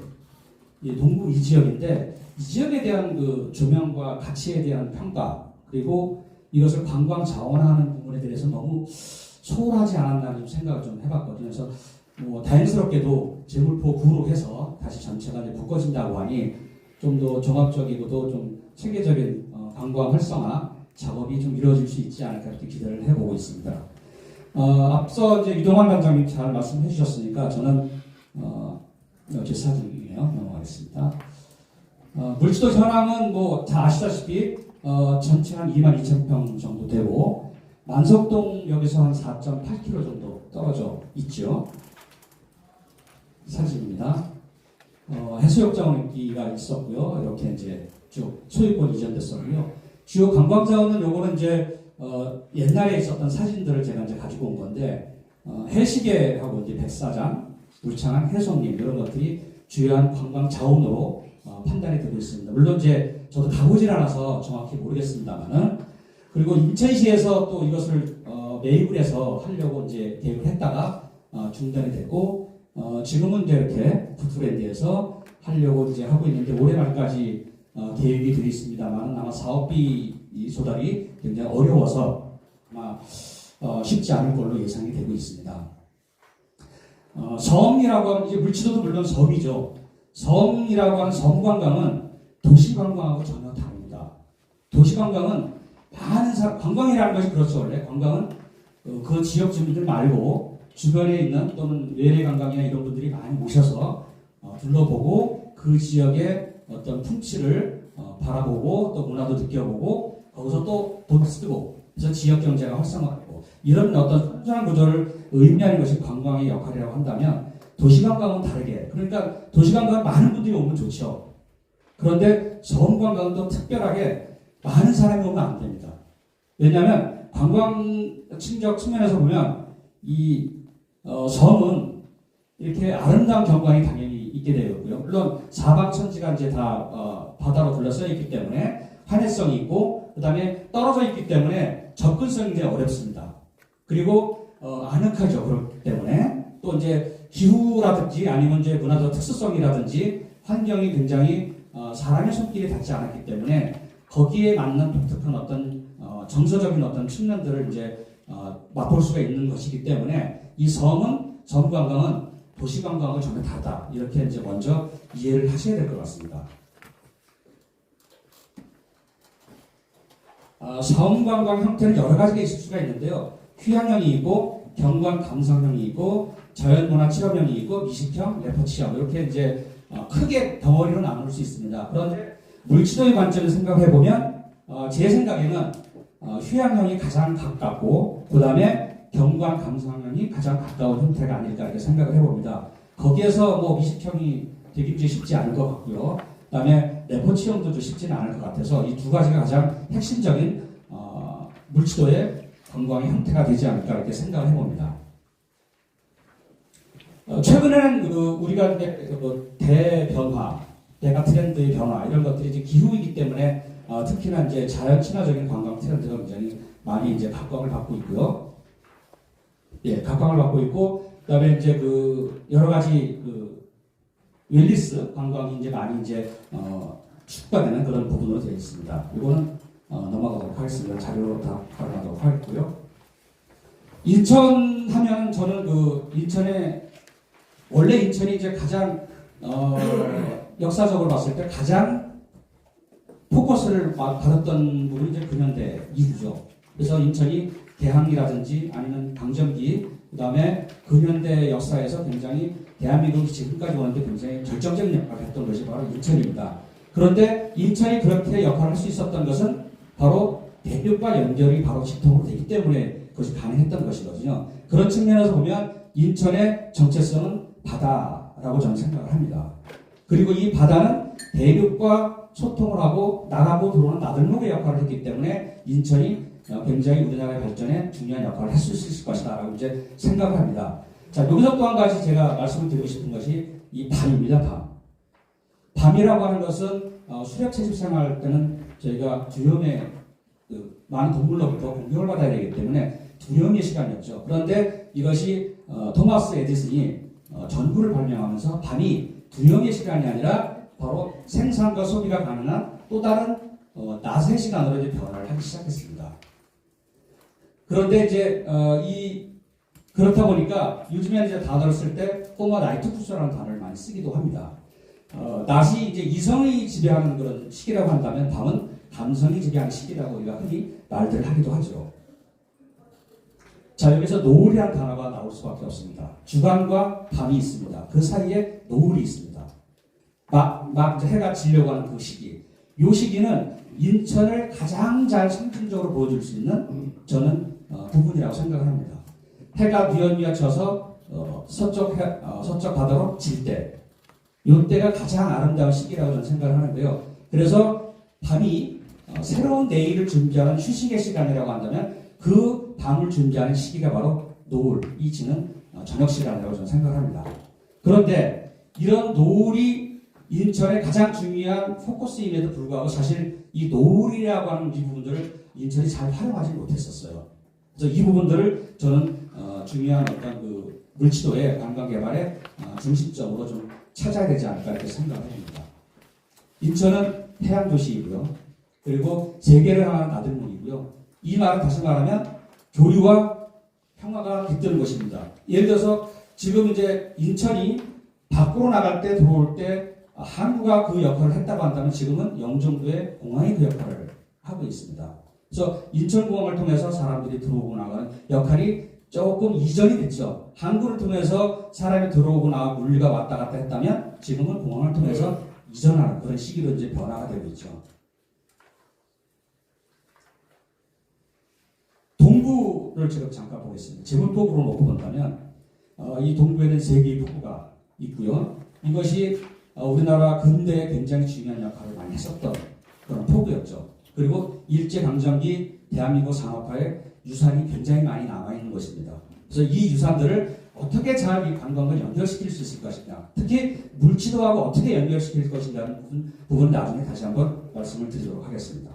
동부 이 지역인데 이 지역에 대한 그 조명과 가치에 대한 평가 그리고 이것을 관광 자원화하는 부분에 대해서 너무 소홀하지 않았나 생각을 좀 해봤거든요. 그래서 뭐 다행스럽게도 제물포 구로 해서 다시 전체가 이제 묶어진다고 하니 좀 더 종합적이고도 좀 체계적인 관광 활성화 작업이 좀 이루어질 수 있지 않을까 이렇게 기대를 해보고 있습니다. 앞서 이제 유동환 관장님 잘 말씀해 주셨으니까 저는 제 사진이에요. 넘어가겠습니다. 물지도 현황은 뭐 다 아시다시피 전체 한 22,000평 정도 되고 만석동역에서 한 4.8km 정도 떨어져 있죠. 사진입니다. 해수욕장원기가 있었고요. 이렇게 이제 쭉 소유권 이전됐었고요. 주요 관광자원은 요거는 이제 옛날에 있었던 사진들을 제가 이제 가지고 온 건데 해시계하고 이제 백사장, 울창한 해송림 이런 것들이 주요한 관광 자원으로 판단이 되고 있습니다. 물론 이제 저도 가보질 않아서 정확히 모르겠습니다만은 그리고 인천시에서 또 이것을 매입을 해서 하려고 이제 계획을 했다가 중단이 됐고 지금은 이제 이렇게 푸드랜드에서 하려고 이제 하고 있는데 올해 말까지 계획이 되어 있습니다만 아마 사업비 조달이 굉장히 어려워서 아마 쉽지 않을 걸로 예상이 되고 있습니다. 섬이라고 하면 이제 물지도도 물론 섬이죠. 섬이라고 하는 섬관광은 도시관광하고 전혀 다릅니다. 도시관광은 많은 관광이라는 것이 그렇죠. 원래 관광은 그 지역 주민들 말고 주변에 있는 또는 외래 관광이나 이런 분들이 많이 오셔서 둘러보고 그 지역의 어떤 풍치를 바라보고 또 문화도 느껴보고 거기서 또 돈 쓰고 그래서 지역 경제가 활성화되고 이런 어떤 선순환 구조를 의미하는 것이 관광의 역할이라고 한다면 도시관광은 다르게 그러니까 도시관광은 많은 분들이 오면 좋죠. 그런데 섬관광은 또 특별하게 많은 사람이 오면 안 됩니다. 왜냐하면 관광층적 측면에서 보면 이 섬은 이렇게 아름다운 경관이 당연히 있게 되었고요. 물론 사방천지가 이제 다 바다로 둘러싸여 있기 때문에 환해성이 있고 그 다음에 떨어져 있기 때문에 접근성이 이제 어렵습니다. 그리고 아늑하죠. 그렇기 때문에 또 이제 기후라든지 아니면 이제 문화적 특수성이라든지 환경이 굉장히 사람의 손길이 닿지 않았기 때문에 거기에 맞는 독특한 어떤 정서적인 어떤 측면들을 이제 맛볼 수가 있는 것이기 때문에 이 섬은 섬관광은 도시관광하고 전혀 다르다. 이렇게 이제 먼저 이해를 하셔야 될 것 같습니다. 섬관광 형태는 여러 가지가 있을 수가 있는데요. 휴양형이 있고 경관 감상형이 있고 자연문화 체험형이 있고 미식형, 레포치형 이렇게 이제 크게 덩어리로 나눌 수 있습니다. 그런데 물지도의 관점에서 생각해 보면 제 생각에는 휴양형이 가장 가깝고 그 다음에 경관 감상형이 가장 가까운 형태가 아닐까 이렇게 생각을 해봅니다. 거기에서 뭐 미식형이 되기 쉽지 않을 것 같고요. 그 다음에 레포치형도 좀 쉽지는 않을 것 같아서 이 두 가지가 가장 핵심적인 물지도의 관광의 형태가 되지 않을까 이렇게 생각을 해봅니다. 최근에는 우리가 대변화, 대가 트렌드의 변화 이런 것들이 이제 기후이기 때문에 특히나 이제 자연 친화적인 관광 트렌드가 굉장히 많이 이제 각광을 받고 있고요. 예, 각광을 받고 있고 그다음에 이제 여러 가지 웰니스 관광이 이제 많이 이제 축소되는 그런 부분으로 되어 있습니다. 이거는 넘어가도록 하겠습니다. 자료로 다 가져가도록 하겠고요. 인천 하면 저는 인천에 원래 인천이 이제 가장 역사적으로 봤을 때 가장 포커스를 받았던 부분이 이제 근현대 이후죠. 그래서 인천이 개항이라든지 아니면 강점기 그다음에 근현대 역사에서 굉장히 대한민국이 지금까지 오는데 굉장히 결정적인 역할을 했던 것이 바로 인천입니다. 그런데 인천이 그렇게 역할을 할 수 있었던 것은 바로 대륙과 연결이 바로 직통으로 되기 때문에 그것이 가능했던 것이거든요. 그런 측면에서 보면 인천의 정체성은 바다라고 저는 생각을 합니다. 그리고 이 바다는 대륙과 소통을 하고 나가고 들어오는 나들목의 역할을 했기 때문에 인천이 굉장히 우리나라의 발전에 중요한 역할을 했을 수 있을 것이다라고 이제 생각을 합니다. 자, 여기서 또 한 가지 제가 말씀을 드리고 싶은 것이 이 밤입니다. 밤. 밤이라고 하는 것은 수렵 채집 생활할 때는 저희가 두려움의 많은 동물로부터 공격을 받아야 되기 때문에 두려움의 시간이었죠. 그런데 이것이 토마스 에디슨이 전구를 발명하면서 밤이 두려움의 시간이 아니라 바로 생산과 소비가 가능한 또 다른 낮의 시간으로 이제 변화를 하기 시작했습니다. 그런데 이제 그렇다 보니까 요즘에 이제 단어를 쓸 때 호모 나이트 쿠스라는 단어를 많이 쓰기도 합니다. 낮이 이제 이성이 지배하는 그런 시기라고 한다면 밤은 감성이 지배하는 시기라고 우리가 흔히 말들을 하기도 하죠. 자, 여기서 노을이라는 단어가 나올 수밖에 없습니다. 주간과 밤이 있습니다. 그 사이에 노을이 있습니다. 막 이제 해가 지려고 하는 그 시기. 이 시기는 인천을 가장 잘 상징적으로 보여줄 수 있는 저는 부분이라고 생각을 합니다. 해가 뉘엿뉘엿 져서 서쪽 바다로 질 때, 이때가 가장 아름다운 시기라고 저는 생각을 하는데요. 그래서 밤이 새로운 내일을 준비하는 휴식의 시간이라고 한다면 그 밤을 준비하는 시기가 바로 노을이 지는 저녁 시간이라고 저는 생각합니다. 그런데 이런 노을이 인천의 가장 중요한 포커스임에도 불구하고 사실 이 노을이라고 하는 이 부분들을 인천이 잘 활용하지 못했었어요. 그래서 이 부분들을 저는 중요한 어떤 그 물치도의 관광 개발의 중심점으로 좀 찾아야 되지 않을까 이렇게 생각을 합니다. 인천은 해양 도시이고요. 그리고 세계를 향한 나들목이고요. 이 말은 다시 말하면 교류와 평화가 깃드는 것입니다. 예를 들어서 지금 이제 인천이 밖으로 나갈 때 들어올 때 항구가 그 역할을 했다고 한다면 지금은 영종도의 공항이 그 역할을 하고 있습니다. 그래서 인천공항을 통해서 사람들이 들어오고 나가는 역할이 조금 이전이 됐죠. 항구를 통해서 사람이 들어오고 나가고 물류가 왔다 갔다 했다면 지금은 공항을 통해서 이전하는 그런 시기로 이제 변화가 되고 있죠. 동부를 제가 잠깐 보겠습니다. 제물폭으로 놓고 본다면 이 동부에는 3개의 폭우가 있고요. 이것이 우리나라 근대에 굉장히 중요한 역할을 많이 했었던 그런 폭우였죠. 그리고 일제강점기 대한민국 산업화에 유산이 굉장히 많이 남아있는 것입니다. 그래서 이 유산들을 어떻게 잘 이 관광을 연결시킬 수 있을 것이냐, 특히 물치도하고 어떻게 연결시킬 것이냐는 부분 나중에 다시 한번 말씀을 드리도록 하겠습니다.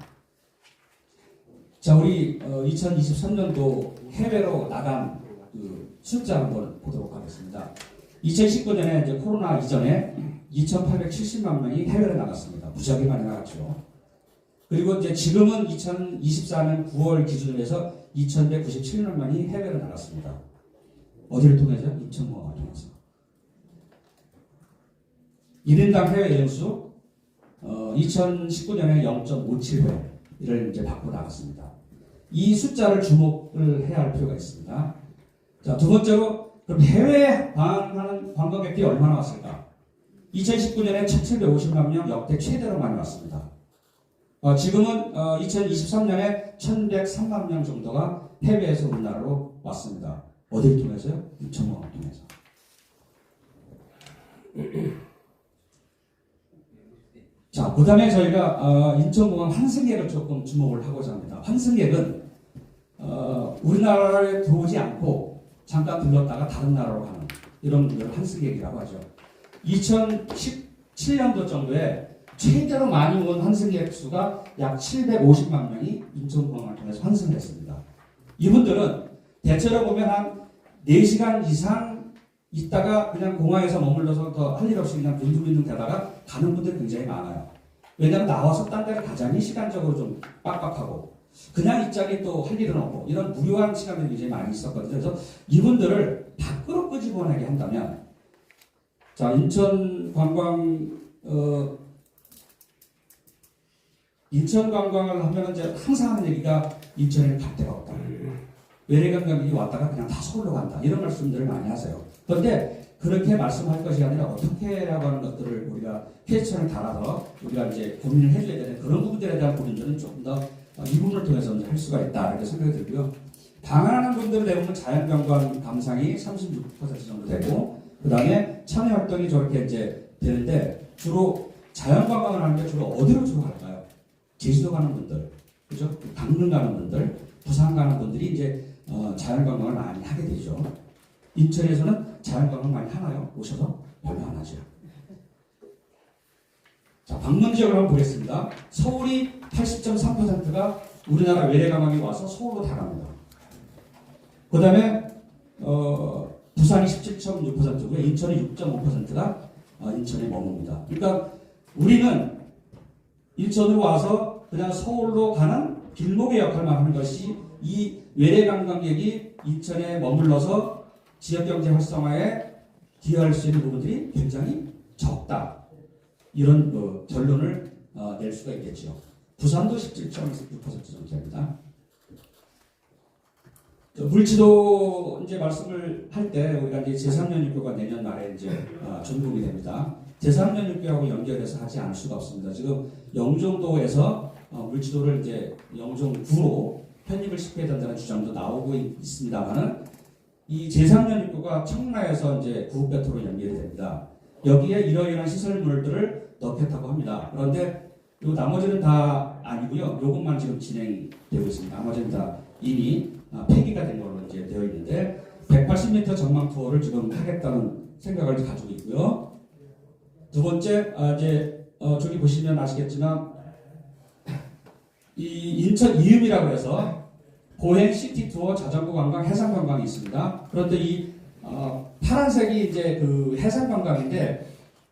자, 우리 2023년도 해외로 나간 그 숫자 한번 보도록 하겠습니다. 2019년에 이제 코로나 이전에 2,870만 명이 해외로 나갔습니다. 무지하게 많이 나갔죠. 그리고 이제 지금은 2024년 9월 기준으로 해서 2,197만 명이 해외로 나갔습니다. 어디를 통해서? 인천공항을 통해서. 1인당 해외 여행수 2019년에 0.57회를 이제 받고 나갔습니다. 이 숫자를 주목을 해야 할 필요가 있습니다. 자, 두 번째로 그럼 해외 방문하는 관광객들이 얼마나 왔을까? 2019년에 1,750만 명 역대 최대로 많이 왔습니다. 지금은 2023년에 1,103만 명 정도가 해외에서 우리나라로 왔습니다. 어디를 통해서요? 인천공항을 통해서. 자, 그 다음에 저희가 인천공항 환승객을 조금 주목을 하고자 합니다. 환승객은 우리나라에 들어오지 않고 잠깐 들렀다가 다른 나라로 가는 이런 분들을 환승객이라고 하죠. 2017년도 정도에 최대로 많이 온 환승객 수가 약 750만 명이 인천공항을 통해서 환승했습니다. 이분들은 대체로 보면 한 4시간 이상 있다가 그냥 공항에서 머물러서 더 할 일 없이 그냥 빈둥빈둥 대다가 가는 분들이 굉장히 많아요. 왜냐하면 나와서 딴 데를 가자니 시간적으로 좀 빡빡하고 그냥 있자니 또 할 일은 없고 이런 무료한 시간들이 굉장히 많이 있었거든요. 그래서 이분들을 밖으로 끄집어내게 한다면 자, 인천 관광을 하면 이제 항상 하는 얘기가 인천에는 갈 데가 없다. 외래관광객이 왔다가 그냥 다 서울로 간다. 이런 말씀들을 많이 하세요. 그런데 그렇게 말씀할 것이 아니라 어떻게라고 하는 것들을 우리가 퀘스천을 달아서 우리가 이제 고민을 해줘야 되는 그런 부분들에 대한 고민들은 조금 더 이 부분을 통해서 이제 할 수가 있다. 이렇게 생각이 들고요. 방한하는 분들은 대부분 자연경관 감상이 36% 정도 되고 그 다음에 참여활동이 저렇게 이제 되는데 주로 자연 관광을 하는데 주로 어디로 주로 갈까요? 제주도 가는 분들, 그죠? 강릉 가는 분들, 부산 가는 분들이 이제 자연 관광을 많이 하게 되죠. 인천에서는 자연 관광 많이 하나요? 오셔서 별로 안 하죠. 자, 방문 지역을 한번 보겠습니다. 서울이 80.3%가 우리나라 외래 관광이 와서 서울로 다 갑니다. 그 다음에 부산이 17.6%고요. 인천이 6.5%가 인천에 머뭅니다. 그러니까 우리는 인천으로 와서 그냥 서울로 가는 길목의 역할만 하는 것이 이 외래 관광객이 인천에 머물러서 지역경제 활성화에 기여할 수 있는 부분들이 굉장히 적다. 이런 결론을 낼 수가 있겠죠. 부산도 17.6% 정도입니다. 물지도 이제 말씀을 할 때 우리가 이제 제3연육교가 내년 말에 이제 준공이 됩니다. 제3연육교하고 연결해서 하지 않을 수가 없습니다. 지금 영종도에서 물지도를 이제 영종구로 편입을 시켜야 된다는 주장도 나오고 있습니다만은 이 제3연육교가 청라에서 이제 구읍배터로 연결이 됩니다. 여기에 이러이러한 시설물들을 넣겠다고 합니다. 그런데 요 나머지는 다 아니고요. 요것만 지금 진행되고 있습니다. 나머지는 다 이미 폐기가 된 걸로 이제 되어 있는데 180m 전망 투어를 지금 하겠다는 생각을 가지고 있고요. 두 번째 이제 저기 보시면 아시겠지만 이 인천 이음이라고 해서 보행 시티 투어 자전거 관광 해상 관광이 있습니다. 그런데 이 파란색이 이제 그 해상 관광인데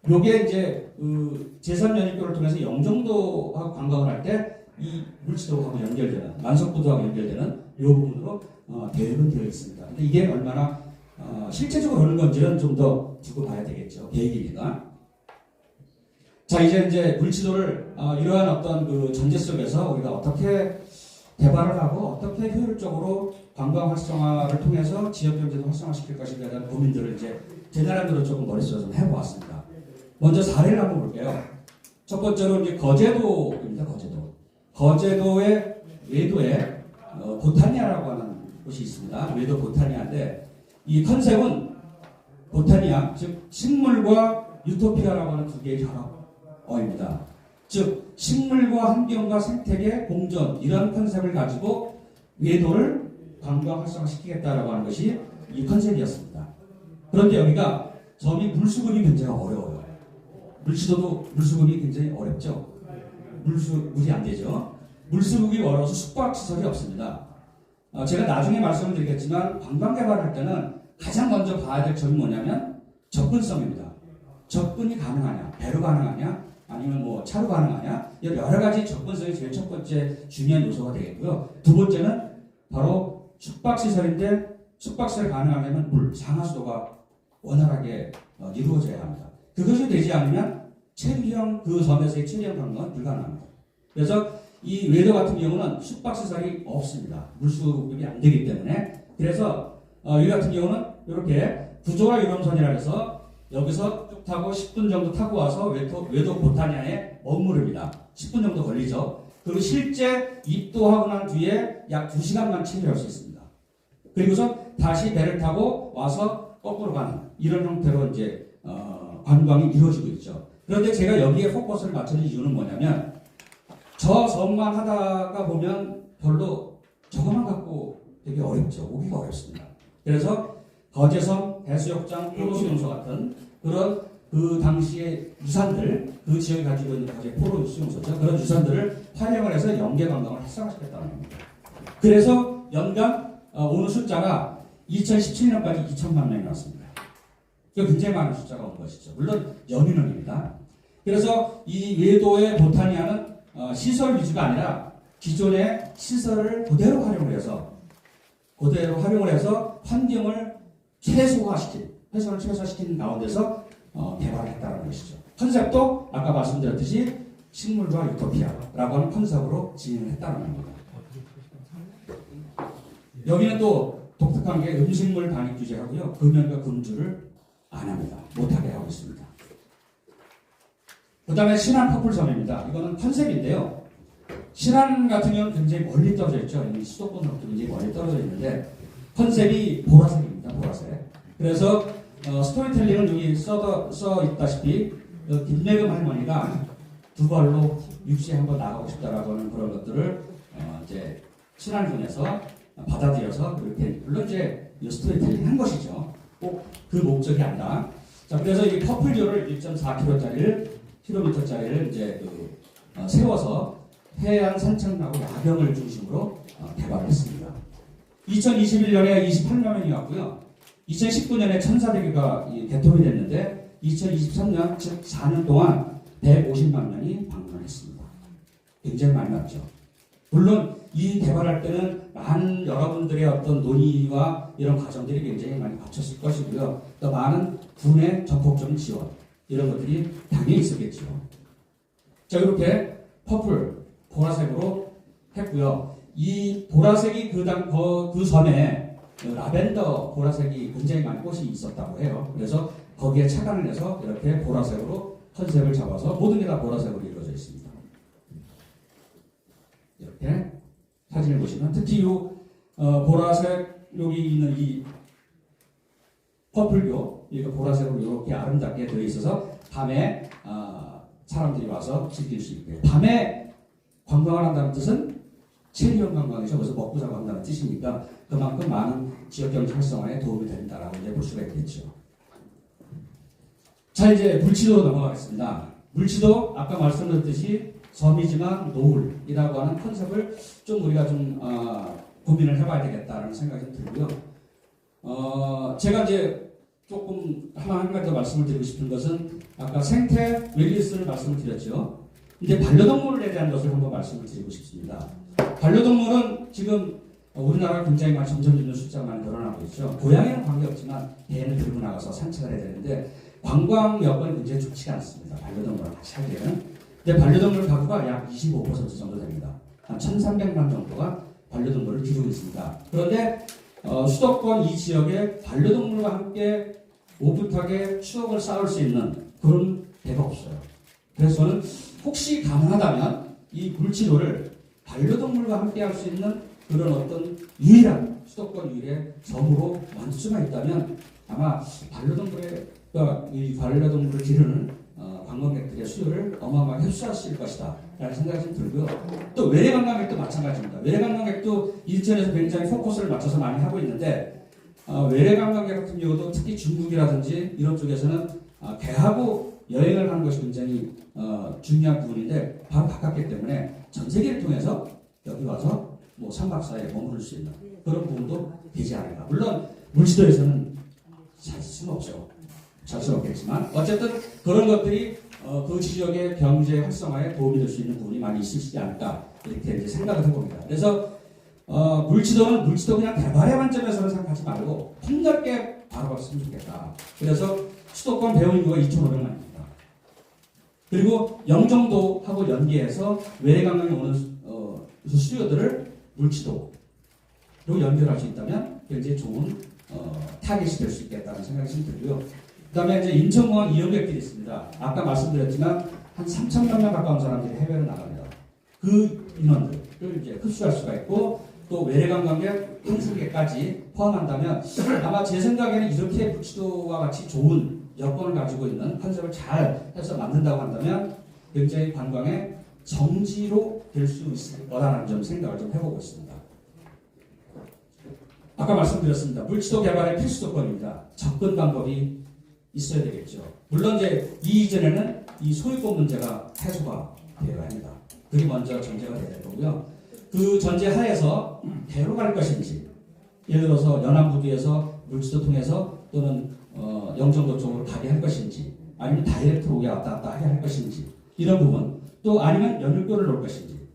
요게 이제 그 제3연입교를 통해서 영종도하고 관광을 할 때 이 물지도하고 연결되는 만석부도하고 연결되는 이 부분으로 계획은 되어 있습니다. 근데 이게 얼마나 실제적으로 오는 건지는 좀 더 두고 봐야 되겠죠. 계획이니까. 자, 이제 물지도를 이러한 어떤 그 전제 속에서 우리가 어떻게 개발을 하고 어떻게 효율적으로 관광 활성화를 통해서 지역 경제도 활성화시킬 것인가에 대한 고민들을 이제 제 나름대로 조금 머릿속에 좀 해보았습니다. 먼저 사례를 한번 볼게요. 첫 번째로 이제 거제도입니다. 거제도의 외도에 보타니아라고 하는 곳이 있습니다. 외도 보타니아인데 이 컨셉은 보타니아, 즉 식물과 유토피아라고 하는 두 개의 결합어입니다. 즉 식물과 환경과 생태계 공존 이런 컨셉을 가지고 외도를 관광 활성화시키겠다라고 하는 것이 이 컨셉이었습니다. 그런데 여기가 점이 물수급이 굉장히 어려워요. 물지도도 물수급이 굉장히 어렵죠. 물이 안 되죠. 물수급이 어려워서 숙박시설이 없습니다. 제가 나중에 말씀을 드리겠지만 관광 개발할 때는 가장 먼저 봐야 될 점이 뭐냐면 접근성입니다. 접근이 가능하냐, 배로 가능하냐, 아니면 뭐 차로 가능하냐, 여러 가지 접근성이 제일 첫 번째 중요한 요소가 되겠고요. 두 번째는 바로 숙박시설인데 숙박시설이 가능하려면 물, 상하수도가 원활하게 이루어져야 합니다. 그것이 되지 않으면 체류형 그 섬에서의 체류형 관광은 불가능합니다. 그래서 이 외도 같은 경우는 숙박시설이 없습니다. 물수급이 안 되기 때문에. 그래서 이 같은 경우는 이렇게 구조화 유람선이라 해서 여기서 쭉 타고 10분 정도 타고 와서 외도 보타니아에 머무릅니다. 10분 정도 걸리죠. 그리고 실제 입도하고 난 뒤에 약 2시간만 체류할 수 있습니다. 그리고서 다시 배를 타고 와서 거꾸로 가는 이런 형태로 이제 관광이 이루어지고 있죠. 그런데 제가 여기에 포커스를 맞추는 이유는 뭐냐면 저 섬만 하다가 보면 별로 저것만 갖고 되게 어렵죠. 오기가 어렵습니다. 그래서 거제섬, 해수욕장, 포로수용소 같은 그런 그 당시의 유산들, 그 지역이 가지고 있는 거제 포로수용소죠. 그런 유산들을 활용을 해서 연계 관광을 활성화시켰다는 겁니다. 그래서 연간 오는 숫자가 2017년까지 2천만 명이 나왔습니다. 굉장히 많은 숫자가 온 것이죠. 물론 연인원입니다. 그래서 이 외도의 보타니아는 시설 위주가 아니라 기존의 시설을 그대로 활용을 해서 환경을 훼손을 최소화시키는 가운데서 개발을 했다는 것이죠. 컨셉도 아까 말씀드렸듯이 식물과 유토피아라고 하는 컨셉으로 진행을 했다는 겁니다. 여기는 또 독특한 게 음식물 반입 규제하고요. 금연과 금주를 안 합니다. 못하게 하고 있습니다. 그 다음에 신안 퍼플섬입니다. 이거는 컨셉인데요. 신안 같은 경우는 굉장히 멀리 떨어져 있죠. 수도권으로부터 굉장히 멀리 떨어져 있는데 컨셉이 보라색입니다. 보라색. 그래서 스토리텔링은 여기 써 있다시피 김매금 할머니가 두 발로 육지에 한번 나가고 싶다라고 하는 그런 것들을 이제 친환경에서 받아들여서 이렇게 물론 이제 스토리텔링 한 것이죠. 꼭 그 목적이 아니라. 자, 그래서 이 퍼플교를 1.4km짜리를 이제 세워서 해안 산책로하고 야경을 중심으로 개발했습니다. 2021년에 28만 명이 왔고요. 2019년에 1,400개가 개통이 됐는데 2023년 즉 4년 동안 150만 명이 방문했습니다. 굉장히 많이 왔죠. 물론 이 개발할 때는 많은 여러분들의 어떤 논의와 이런 과정들이 굉장히 많이 거쳤을 것이고요. 또 많은 군의 적극적인 지원 이런 것들이 당연히 있었겠죠. 자, 이렇게 퍼플 보라색으로 했고요. 이 보라색이 그 섬에 라벤더 보라색이 굉장히 많은 꽃이 있었다고 해요. 그래서 거기에 착안을 해서 이렇게 보라색으로 컨셉을 잡아서 모든 게 다 보라색으로 이루어져 있습니다. 이렇게 사진을 보시면 특히 이 보라색 여기 있는 이 퍼플교 이거 보라색으로 이렇게 아름답게 되어 있어서 밤에 사람들이 와서 즐길 수 있고요. 밤에 관광을 한다는 뜻은 체리형 관광이죠. 그래서 먹고 자고 한다는 뜻이니까 그만큼 많은 지역 경제 활성화에 도움이 된다라고 이제 볼 수가 있겠죠. 자, 이제 물치도로 넘어가겠습니다. 물치도 아까 말씀드렸듯이 섬이지만 노을이라고 하는 컨셉을 좀 우리가 좀 고민을 해봐야 되겠다라는 생각이 좀 들고요. 제가 이제 조금 한 가지 더 말씀을 드리고 싶은 것은 아까 생태 웰리스를 말씀을 드렸죠. 이제 반려동물에 대한 것을 한번 말씀을 드리고 싶습니다. 반려동물은 지금 우리나라가 굉장히 많이 점점 숫자가 많이 늘어나고 있죠. 고양이는 관계없지만 개는 들고 나가서 산책을 해야 되는데 관광 여건이 굉장히 좋지가 않습니다. 반려동물과 같이 하기에는. 근데 반려동물 가구가 약 25% 정도 됩니다. 한 1,300만 정도가 반려동물을 기르고 있습니다. 그런데 수도권 이 지역에 반려동물과 함께 오붓하게 추억을 쌓을 수 있는 그런 데가 없어요. 그래서 저는 혹시 가능하다면 이 물치도를 반려동물과 함께 할 수 있는 그런 어떤 유일한 수도권 유일의 섬으로 만들 수가 있다면 아마 이 반려동물을 기르는 관광객들의 수요를 어마어마하게 흡수할 것이다 라는 생각이 좀 들고요. 또 외래 관광객도 마찬가지입니다. 외래 관광객도 인천에서 굉장히 포커스를 맞춰서 많이 하고 있는데 외래 관광객 같은 경우도 특히 중국이라든지 이런 쪽에서는 개하고 여행을 하는 것이 굉장히 중요한 부분인데 바로 가깝기 때문에 전 세계를 통해서 여기 와서 뭐 3박 4일 머무를 수 있는 그런 부분도 되지 않을까. 물론 물치도에서는 살 수는 없죠. 잘 수는 없겠지만 어쨌든 그런 것들이 그 지역의 경제 활성화에 도움이 될 수 있는 부분이 많이 있지 않을까 이렇게 이제 생각을 해봅니다. 그래서 물치도는 물치도 그냥 개발의 관점에서는 생각하지 말고 폭넓게 바라봤으면 좋겠다. 그래서 수도권 배우 인구가 2,500만입니다. 그리고 영종도하고 연계해서 외래 관광이 오는 수요들을 물치도로 연결할 수 있다면 굉장히 좋은 타깃이 될 수 있겠다는 생각이 좀 들고요. 그 다음에 이제 인천공항 이용객들이 있습니다. 아까 말씀드렸지만 한 3,000명 가까운 사람들이 해외로 나갑니다. 그 인원들을 이제 흡수할 수가 있고 또 외래 관광객, 한국객까지 포함한다면 아마 제 생각에는 이렇게 물치도와 같이 좋은 여건을 가지고 있는 컨셉을 잘 해서 만든다고 한다면 굉장히 관광의 정지로 될 수 있을 거라는 좀 생각을 좀 해보고 있습니다. 아까 말씀드렸습니다. 물치도 개발의 필수 조건입니다. 접근 방법이 있어야 되겠죠. 물론 이제 이전에는 이 소유권 문제가 해소가 되어야 합니다. 그게 먼저 전제가 되어야 될 거고요. 그 전제 하에서 배로 갈 것인지, 예를 들어서 연안부두에서 물치도 통해서 또는 영종도 쪽으로 가게 할 것인지, 아니면 다이렉트로 왔다 갔다 하게 할 것인지 이런 부분, 또 아니면 연륙교를 놓을 것인지,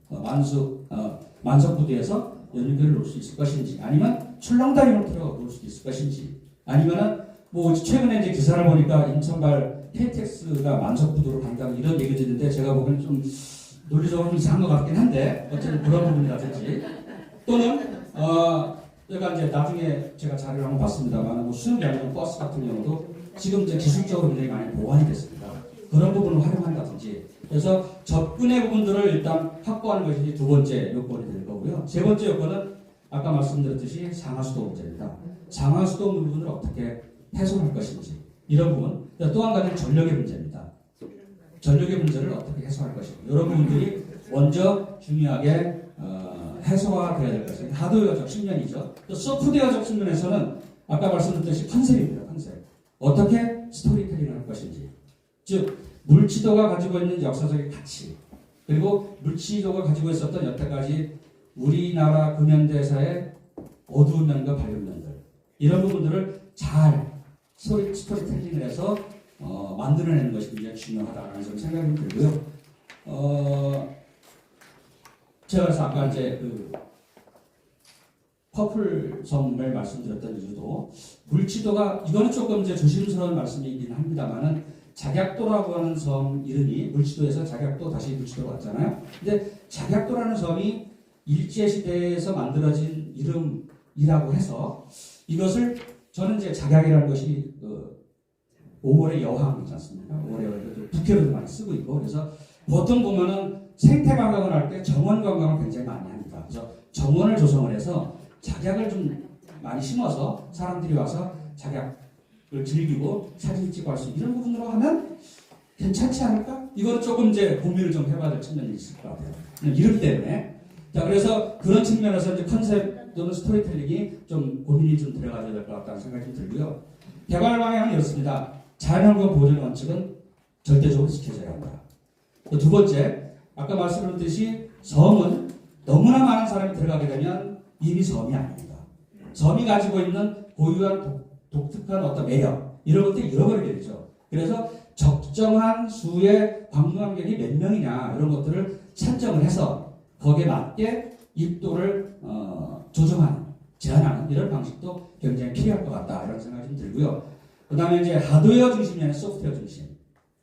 만석부두에서 연륙교를 놓을 수 있을 것인지, 아니면 출렁다리로 틀어 놓을 수 있을 것인지, 아니면은 뭐 최근에 이제 기사를 보니까 인천발 KTX가 만석부두로 간다 이런 얘기도 있는데 제가 보기엔 좀 논리적으로 좀 이상한 것 같긴 한데 어쨌든 그런 부분이라든지 또는 제가 이제 나중에 제가 자료를 한번 봤습니다만 뭐 수영 열린 버스 같은 경우도 지금 이제 기술적으로 굉장히 많이 보완이 됐습니다. 그런 부분을 활용한다든지 그래서 접근의 부분들을 일단 확보하는 것이 두 번째 요건이 될 거고요. 세 번째 요건은 아까 말씀드렸듯이 상하수도 문제입니다. 상하수도 부분을 어떻게 해소할 것인지 이런 부분. 또 한 가지는 전력의 문제입니다. 전력의 문제를 어떻게 해소할 것인가 이런 부분들이 먼저 중요하게 해소가 되어야 될 것입니다. 하드웨어적 측면이죠. 또 소프트웨어적 측면에서는 아까 말씀드렸듯이 컨셉입니다. 컨셉. 어떻게 스토리텔링을 할 것인지. 즉 물치도가 가지고 있는 역사적인 가치 그리고 물치도가 가지고 있었던 여태까지 우리나라 근현대사의 어두운 면과 밝은 면들 이런 부분들을 잘 스토리텔링을 해서 만들어내는 것이 굉장히 중요하다는 좀 생각이 들고요. 제가 그래서 아까 이제 그 퍼플섬을 말씀드렸던 이유도 물치도가 이거는 조금 이제 조심스러운 말씀이긴 합니다만은 작약도라고 하는 섬 이름이 물치도에서 작약도 다시 물치도로 왔잖아요. 근데 작약도라는 섬이 일제시대에서 만들어진 이름이라고 해서 이것을 저는 이제 작약이라는 것이 5월의 여왕 있지 않습니까? 5월의 여왕 북해로도 많이 쓰고 있고 그래서 보통 보면은 생태 관광을 할 때 정원 관광을 굉장히 많이 합니다. 그래서 정원을 조성을 해서 작약을 좀 많이 심어서 사람들이 와서 작약을 즐기고 사진 찍고 할 수 있는 이런 부분으로 하면 괜찮지 않을까? 이건 조금 이제 고민을 좀 해봐야 될 측면이 있을 것 같아요. 이름 때문에. 자, 그래서 그런 측면에서 이제 컨셉 또는 스토리텔링이 좀 고민이 좀 들어가야 될 것 같다는 생각이 좀 들고요. 개발 방향은 이렇습니다. 자연환경 보존 원칙은 절대적으로 지켜져야 한다. 또 두 번째, 아까 말씀드렸듯이 섬은 너무나 많은 사람이 들어가게 되면 이미 섬이 아닙니다. 섬이 가지고 있는 고유한 독특한 어떤 매력 이런 것들이 잃어버리게 되죠. 그래서 적정한 수의 관광객이 몇 명이냐 이런 것들을 산정을 해서 거기에 맞게 입도를 조정하는 제한하는 이런 방식도 굉장히 필요할 것 같다 이런 생각이 좀 들고요. 그 다음에 이제 하드웨어 중심이 아니라 소프트웨어 중심.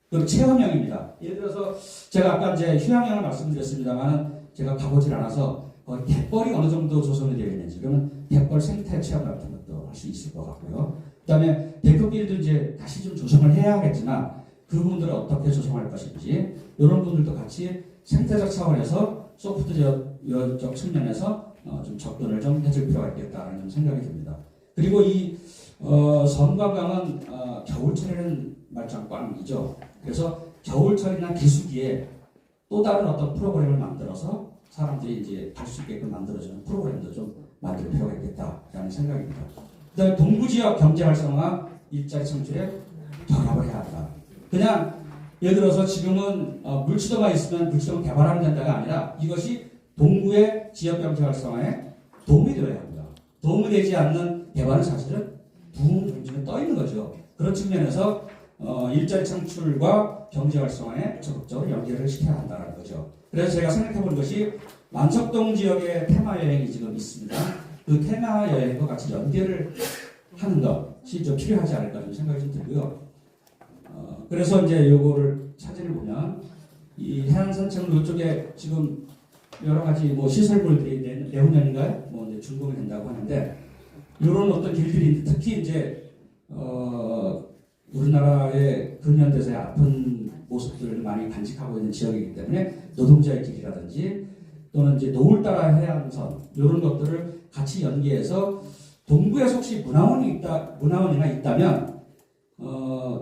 그리고 체험형입니다. 예를 들어서 제가 아까 이제 휴양형을 말씀드렸습니다만 제가 가보질 않아서 갯벌이 어느 정도 조성이 되어 있는지 그러면 갯벌 생태 체험 같은 것도 할 수 있을 것 같고요. 그 다음에 데크길도 이제 다시 좀 조성을 해야 하겠지만 그 부분들을 어떻게 조성할 것인지 이런 부분들도 같이 생태적 차원에서 소프트웨어적 측면에서 좀 접근을 좀 해줄 필요가 있겠다는 좀 생각이 듭니다. 그리고 이 섬관광은 겨울철에는 말짱 꽝이죠. 그래서 겨울철이나 기수기에 또 다른 어떤 프로그램을 만들어서 사람들이 이제 갈 수 있게끔 만들어주는 프로그램도 좀 만들 필요가 있겠다라는 생각입니다. 그다음에 동부지역 경제 활성화 일자리 창출에 결합을 해야 한다. 그냥 예를 들어서 지금은 물치도가 있으면 물치도가 개발하면 된다가 아니라 이것이 동부의 지역 경제 활성화에 도움이 되어야 합니다. 도움이 되지 않는 개발은 사실은 붕 둥지는 떠 있는 거죠. 그런 측면에서 일자리 창출과 경제 활성화에 적극적으로 연계를 시켜야 한다는 거죠. 그래서 제가 생각해본 것이 만석동 지역의 테마 여행이 지금 있습니다. 그 테마 여행과 같이 연계를 하는 것이 좀 필요하지 않을까 좀 생각이 좀 들고요. 그래서 이제 요거를 사진을 보면 이 해안산책로 이쪽에 지금 여러 가지 뭐 시설물들이 내후년인가요? 뭐 이제 준공이 된다고 하는데 이런 어떤 길들이 특히 이제 우리나라의 근현대사의 아픈 모습들을 많이 간직하고 있는 지역이기 때문에 노동자의 길이라든지 또는 이제 노을 따라 해안선 이런 것들을 같이 연계해서 동부에서 혹시 문화원이나 있다면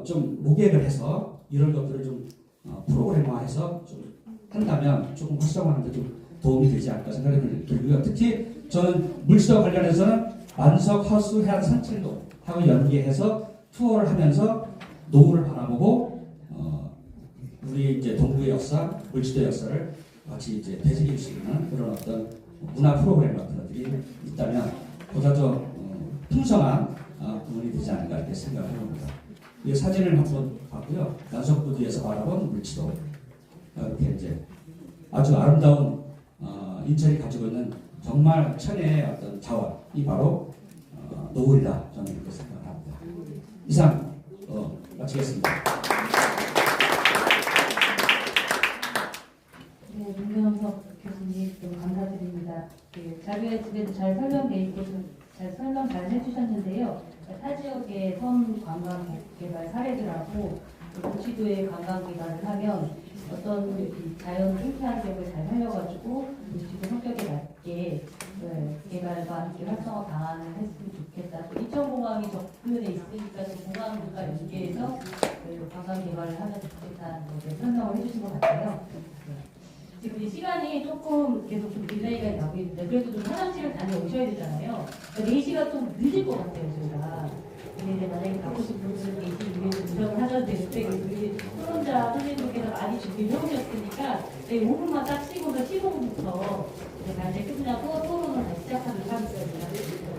좀 모객을 해서 이런 것들을 좀 프로그램화해서 좀 한다면 조금 활성화하는 데 좀 도움이 되지 않을까 생각이 들고요. 특히 저는 물치도와 관련해서는 만석 허수 해안 산책로하고 연계해서 투어를 하면서 노을을 바라보고 우리 이제 동부의 역사, 물치도 역사를 같이 이제 되새길 수 있는 그런 어떤 문화 프로그램 같은 것들이 있다면 보다 더 풍성한 부분이 되지 않을까 이렇게 생각을 해봅니다. 이 사진을 한번 봤고요. 난석부두에서 바라본 물치도 이렇게 이제 아주 아름다운 인천이 가지고 있는 정말 천혜의 어떤 자원이 바로 노을이다 저는 이렇게 생각을 합니다. 이상 마치겠습니다. 네, 문경석 교수님 또 감사드립니다. 그 자료에 집에도 잘 설명돼 있고 잘 설명 잘 해주셨는데요. 타 지역의 섬 관광 개발 사례들하고 물치도의 관광 개발을 하면 어떤 이 자연 생태환 지역을 잘 살려가지고 물지도 성격에 맞게 개발과 함께 활성화 방안을 했으면 좋겠다. 또 이천공항이 접근에 있으니까 또 공항과 연계해서 관광 개발을 하면 좋겠다는 것을 설명을 해주신 것 같아요. 지금 이 시간이 조금 계속 좀 딜레이가 나고 있는데 그래도 좀 화장실을 다녀오셔야 되잖아요. 4시가 좀 늦을 것 같아요, 저희가. 근데 이제 만약에 가고 싶은 분들은 4시 이후에 운전을 하셔도 되는데 우리 토론자 선생님께서 많이 준비해 오셨으니까 5분만 딱 쉬고서 15분부터 이제 이제 끝나고 토론을 다시 시작하도록 하겠습니다.